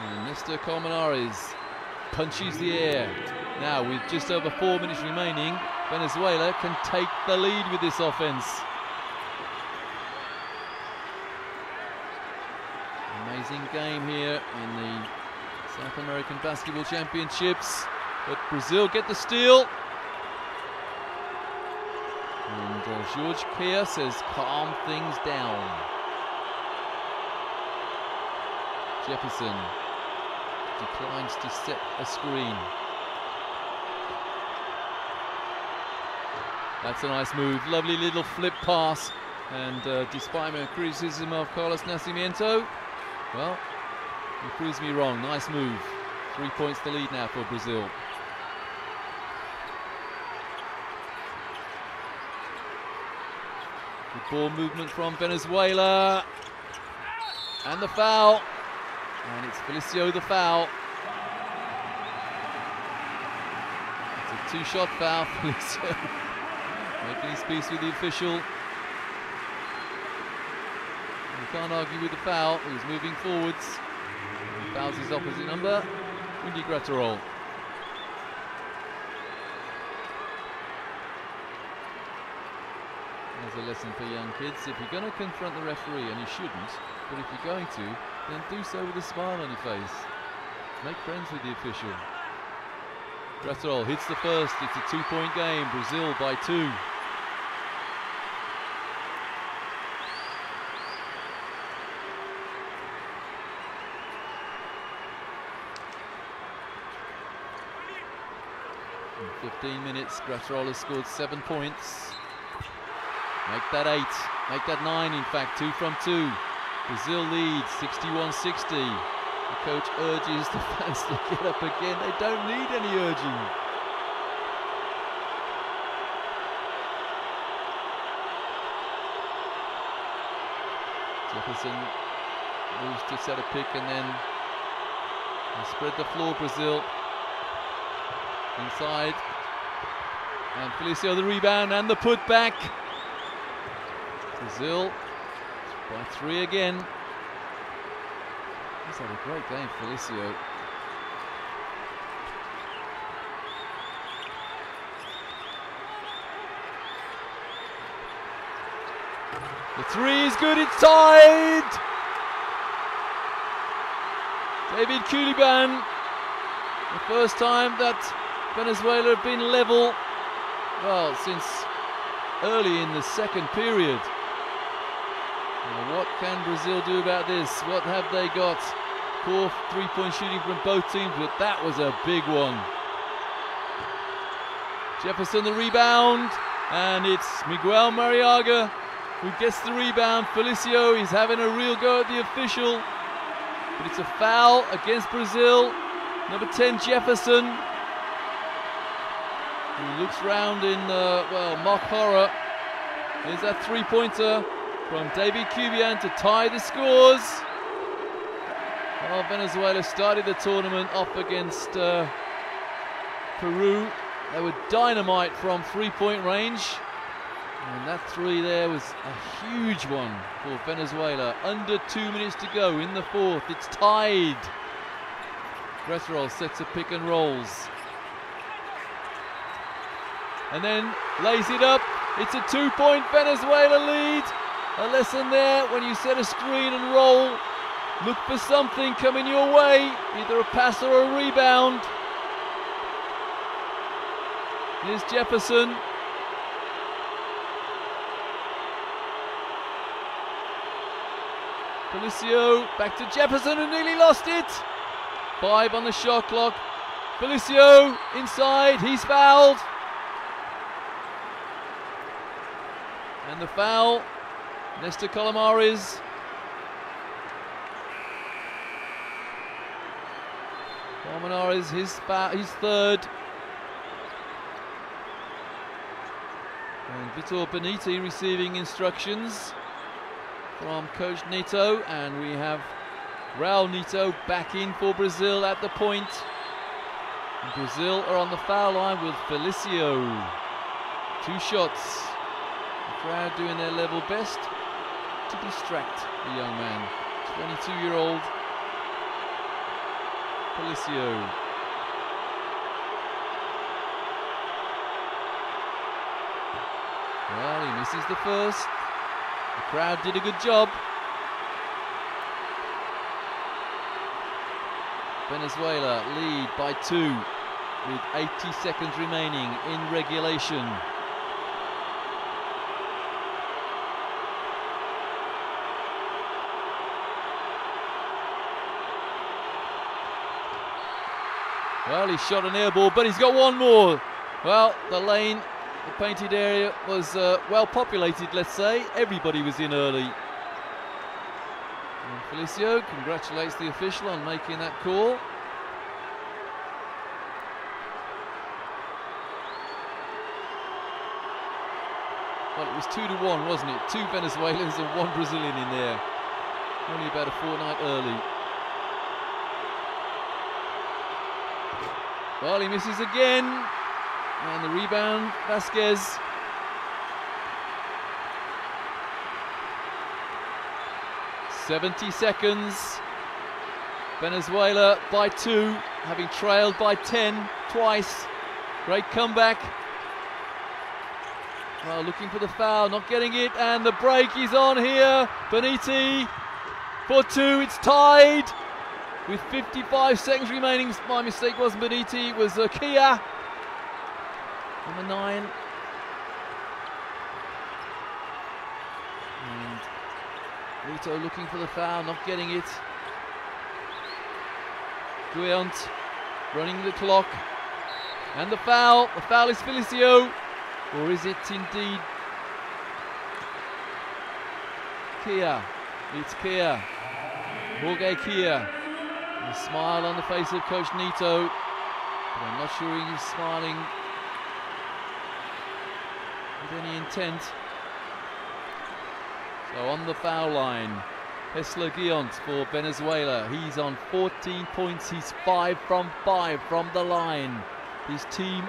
And Mr. Colmenares punches the air. Now with just over 4 minutes remaining, Venezuela can take the lead with this offense. Amazing game here in the South American Basketball Championships. But Brazil get the steal. And George Kia says calm things down. Jefferson declines to set a screen. That's a nice move, lovely little flip pass. And despite my criticism of Carlos Nascimento, well, he proves me wrong. Nice move. 3 points the lead now for Brazil. Good ball movement from Venezuela. And the foul. And it's Felicio the foul. It's a 2-shot foul. Felicio making his peace with the official. You can't argue with the foul. He was moving forwards. He fouls his opposite number, Windy Gratterol. There's a lesson for young kids. If you're going to confront the referee, and you shouldn't, but if you're going to, then do so with a smile on your face. Make friends with the official. Graterol hits the first. It's a 2-point game. Brazil by 2. In 15 minutes, Graterol has scored 7 points. Make that 8. Make that 9, in fact. 2 from 2. Brazil leads 61-60. The coach urges the fans to get up again. They don't need any urging. Jefferson moves to set a pick and then spread the floor. Brazil inside. And Felicio the rebound and the putback. Brazil by 3 again. He's had a great game, Felicio. The 3 is good, it's tied! David Culiban, the first time that Venezuela have been level, well, since early in the second period. Now, what can Brazil do about this? What have they got? Poor 3-point shooting from both teams, but that was a big one. Jefferson the rebound, and it's Miguel Mariaga who gets the rebound. Felicio is having a real go at the official, but it's a foul against Brazil. Number 10, Jefferson, who looks round in, mock horror. Here's that 3-pointer from David Cubian to tie the scores. Well, Venezuela started the tournament off against Peru. They were dynamite from 3-point range. And that 3 there was a huge one for Venezuela. Under 2 minutes to go in the 4th. It's tied. Graterol sets a pick and rolls. And then lays it up. It's a 2-point Venezuela lead. A lesson there: when you set a screen and roll, look for something coming your way, either a pass or a rebound. Here's Jefferson. Felicio back to Jefferson, who nearly lost it. 5 on the shot clock. Felicio inside, he's fouled. And the foul, Nestor Calamares. Calamares, his 3rd. And Vitor Beniti receiving instructions from Coach Neto, and we have Raul Neto back in for Brazil at the point. And Brazil are on the foul line with Felicio. 2 shots. The crowd doing their level best to distract the young man. 22-year-old Felicio. Well, he misses the first. The crowd did a good job. Venezuela lead by 2 with 80 seconds remaining in regulation. Well, he shot an air ball, but he's got one more. Well, the lane, the painted area was well populated, let's say. Everybody was in early. And Felicio congratulates the official on making that call. Well, it was 2-1, wasn't it? 2 Venezuelans and 1 Brazilian in there. Only about a fortnight early. Well, he misses again. And the rebound, Vasquez. "70 seconds. Venezuela by 2, having trailed by 10 twice. Great comeback. Well, looking for the foul, not getting it, and the break is on here. Beniti for 2, it's tied with 55 seconds remaining. My mistake wasn't Beniti, it was Kia. Number 9. And Lito looking for the foul, not getting it. Guillant running the clock. And the foul. The foul is Felicio. Or is it indeed Kia? It's Kia. Jorge Kia. A smile on the face of Coach Nito. But I'm not sure he's smiling with any intent. So on the foul line, Hessler Guillant for Venezuela. He's on 14 points. He's 5 from 5 from the line. His team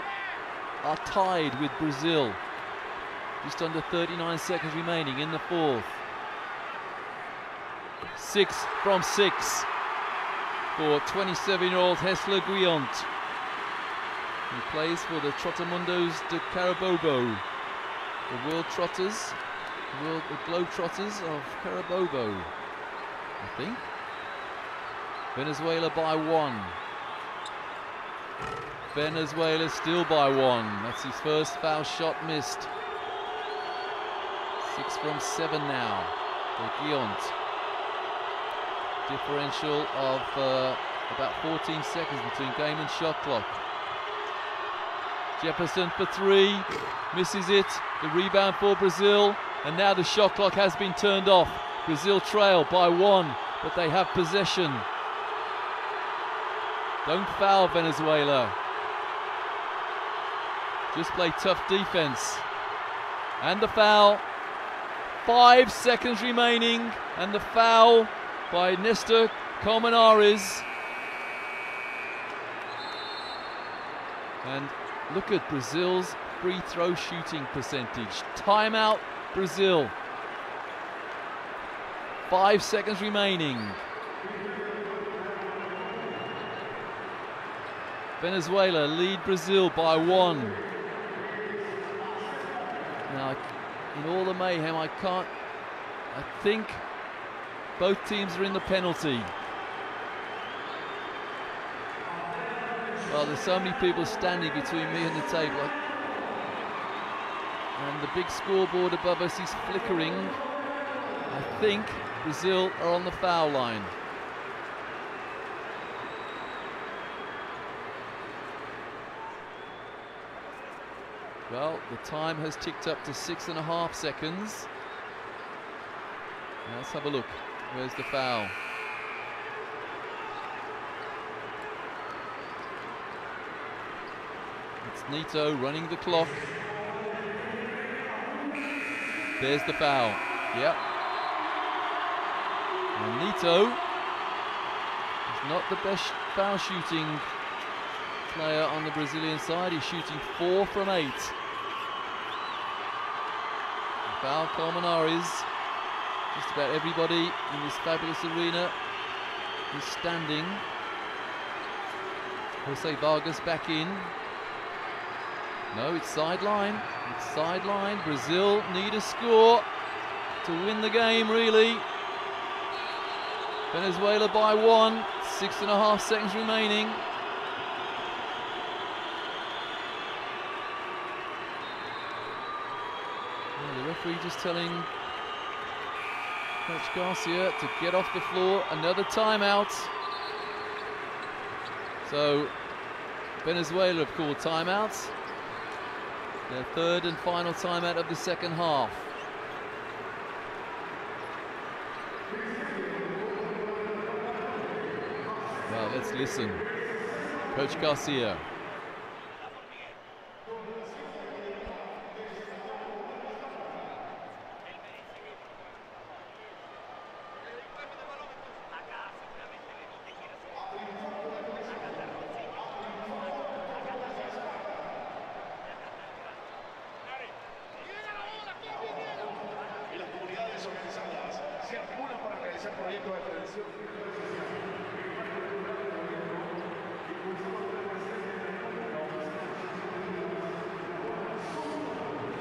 are tied with Brazil. Just under 39 seconds remaining in the fourth. 6 from 6 for 27-year-old Hessler Guillant. He plays for the Trotamundos de Carabobo, the World Trotters, the Globetrotters of Carabobo, I think. Venezuela by 1. Venezuela still by 1. That's his first foul shot missed. 6 from 7 now for Guillant. Differential of about 14 seconds between game and shot clock. Jefferson for 3, misses it. The rebound for Brazil, and now the shot clock has been turned off. Brazil trail by 1, but they have possession. Don't foul Venezuela. Just play tough defense. And the foul. 5 seconds remaining, and the foul by Nestor Colmenares. And look at Brazil's free throw shooting percentage. Timeout, Brazil. 5 seconds remaining. Venezuela lead Brazil by 1. Now, in all the mayhem, I think both teams are in the penalty. Well, there's so many people standing between me and the table. And the big scoreboard above us is flickering. I think Brazil are on the foul line. Well, the time has ticked up to 6.5 seconds. Now let's have a look. Where's the foul? It's Nito running the clock. There's the foul. Yep. And Nito is not the best foul shooting player on the Brazilian side. He's shooting 4 from 8. Foul Colmenares. Just about everybody in this fabulous arena is standing. Jose Vargas back in. No, it's sideline. It's sideline. Brazil need a score to win the game, really. Venezuela by 1. 6.5 seconds remaining. The referee just telling Coach Garcia to get off the floor. Another timeout. So Venezuela have called timeouts. Their third and final timeout of the second half. Well, let's listen. Coach Garcia.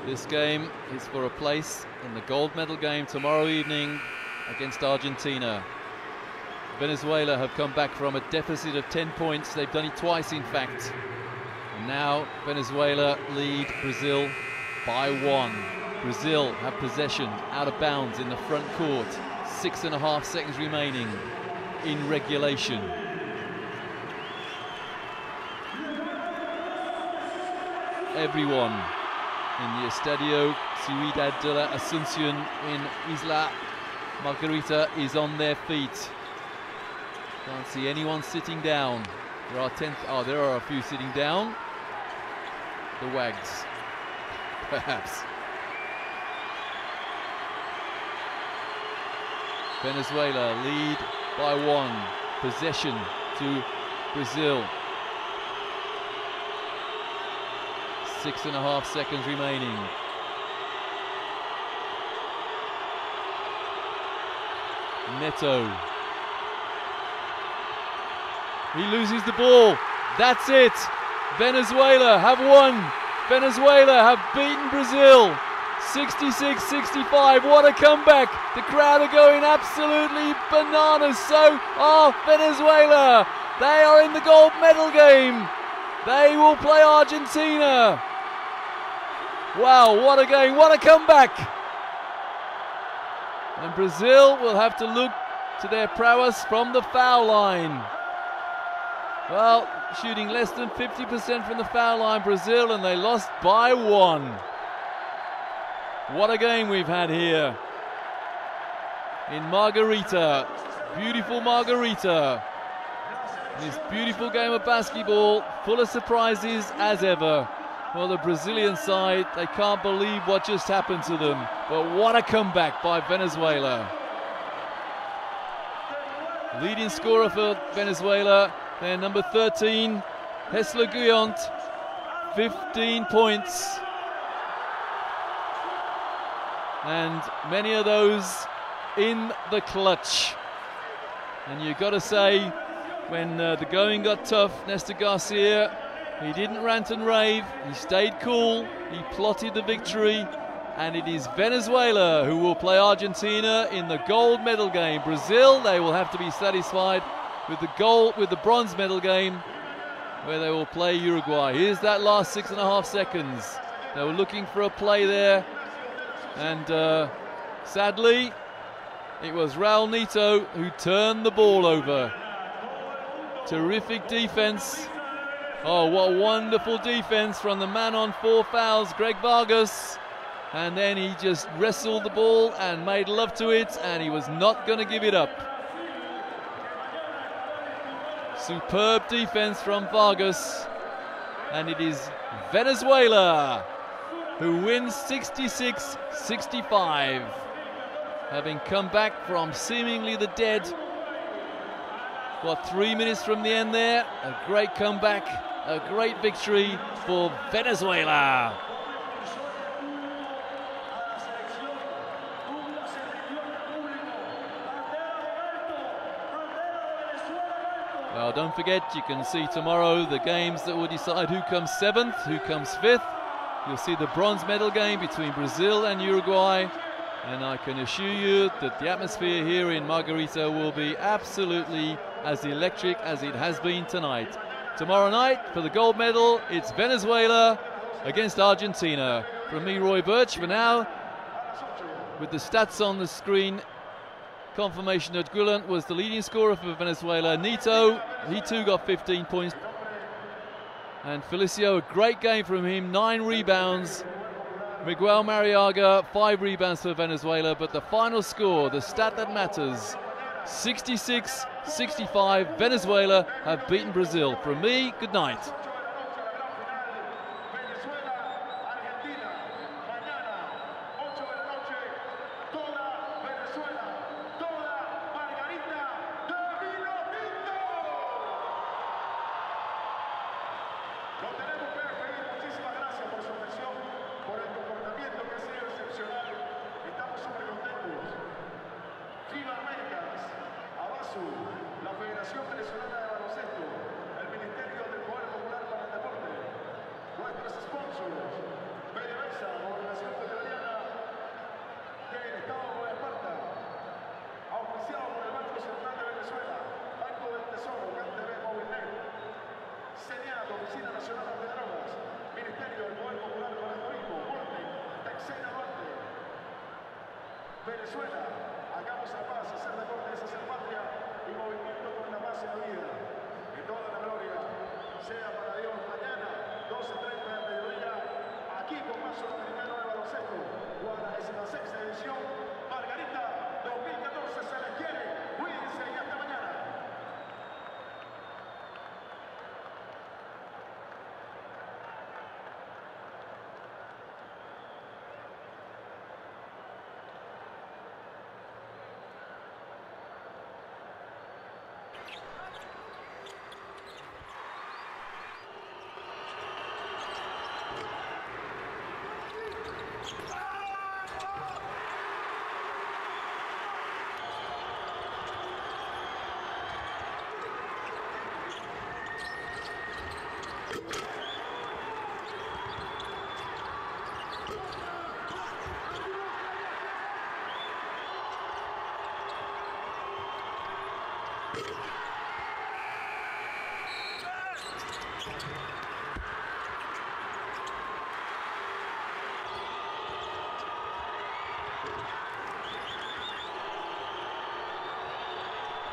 This game is for a place in the gold medal game tomorrow evening against Argentina. Venezuela have come back from a deficit of 10 points. They've done it twice, in fact. And Now Venezuela lead Brazil by 1. Brazil have possession out of bounds in the front court. 6.5 seconds remaining in regulation. Everyone in the Estadio Ciudad de la Asunción in Isla Margarita is on their feet. Can't see anyone sitting down. There are a few sitting down. The Wags, perhaps. Venezuela lead by 1. Possession to Brazil. 6.5 seconds remaining. Neto. He loses the ball. That's it. Venezuela have won. Venezuela have beaten Brazil. 66-65. What a comeback. The crowd are going absolutely bananas. So are Venezuela. They are in the gold medal game. They will play Argentina. Wow, what a game. What a comeback. And Brazil will have to look to their prowess from the foul line. Well, shooting less than 50% from the foul line, Brazil, and they lost by 1. What a game we've had here in Margarita. Beautiful Margarita. This beautiful game of basketball, full of surprises as ever. Well, the Brazilian side, they can't believe what just happened to them. But what a comeback by Venezuela. Leading scorer for Venezuela, their number 13, Hesler Guillant, 15 points. And many of those in the clutch. And you've got to say, when the going got tough, Nestor Garcia, he didn't rant and rave, he stayed cool, he plotted the victory, and it is Venezuela who will play Argentina in the gold medal game. Brazil, they will have to be satisfied with the bronze medal game, where they will play Uruguay. Here's that last 6.5 seconds. They were looking for a play there, and sadly, it was Raul Neto who turned the ball over. Terrific defense. Oh, what a wonderful defense from the man on 4 fouls, Greg Vargas. And then he just wrestled the ball and made love to it, and he was not going to give it up. Superb defense from Vargas. And it is Venezuela who wins 66-65. Having come back from seemingly the dead. What, 3 minutes from the end there? A great comeback, a great victory for Venezuela. Well, don't forget, you can see tomorrow the games that will decide who comes 7th, who comes 5th. You'll see the bronze medal game between Brazil and Uruguay. And I can assure you that the atmosphere here in Margarita will be absolutely as electric as it has been tonight. Tomorrow night, for the gold medal, it's Venezuela against Argentina. From me, Roy Birch, for now, with the stats on the screen, confirmation that Guillant was the leading scorer for Venezuela. Neto, he too got 15 points. And Felicio, a great game from him, 9 rebounds. Miguel Mariaga, 5 rebounds for Venezuela, but the final score, the stat that matters, 66-65, Venezuela have beaten Brazil. From me, good night. FIBA Américas, la Federación Venezolana de Baloncesto, el Ministerio del Poder Popular Venezuela, hagamos la paz, hacer deporte es hacer patria y movimiento por la paz y la vida. Que toda la gloria sea para Dios. Mañana, 12:30 del mediodía, aquí con más sudamericano de baloncesto, 46ª edición, Margarita 2014, se les quiere. Cuídense y hasta mañana.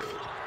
You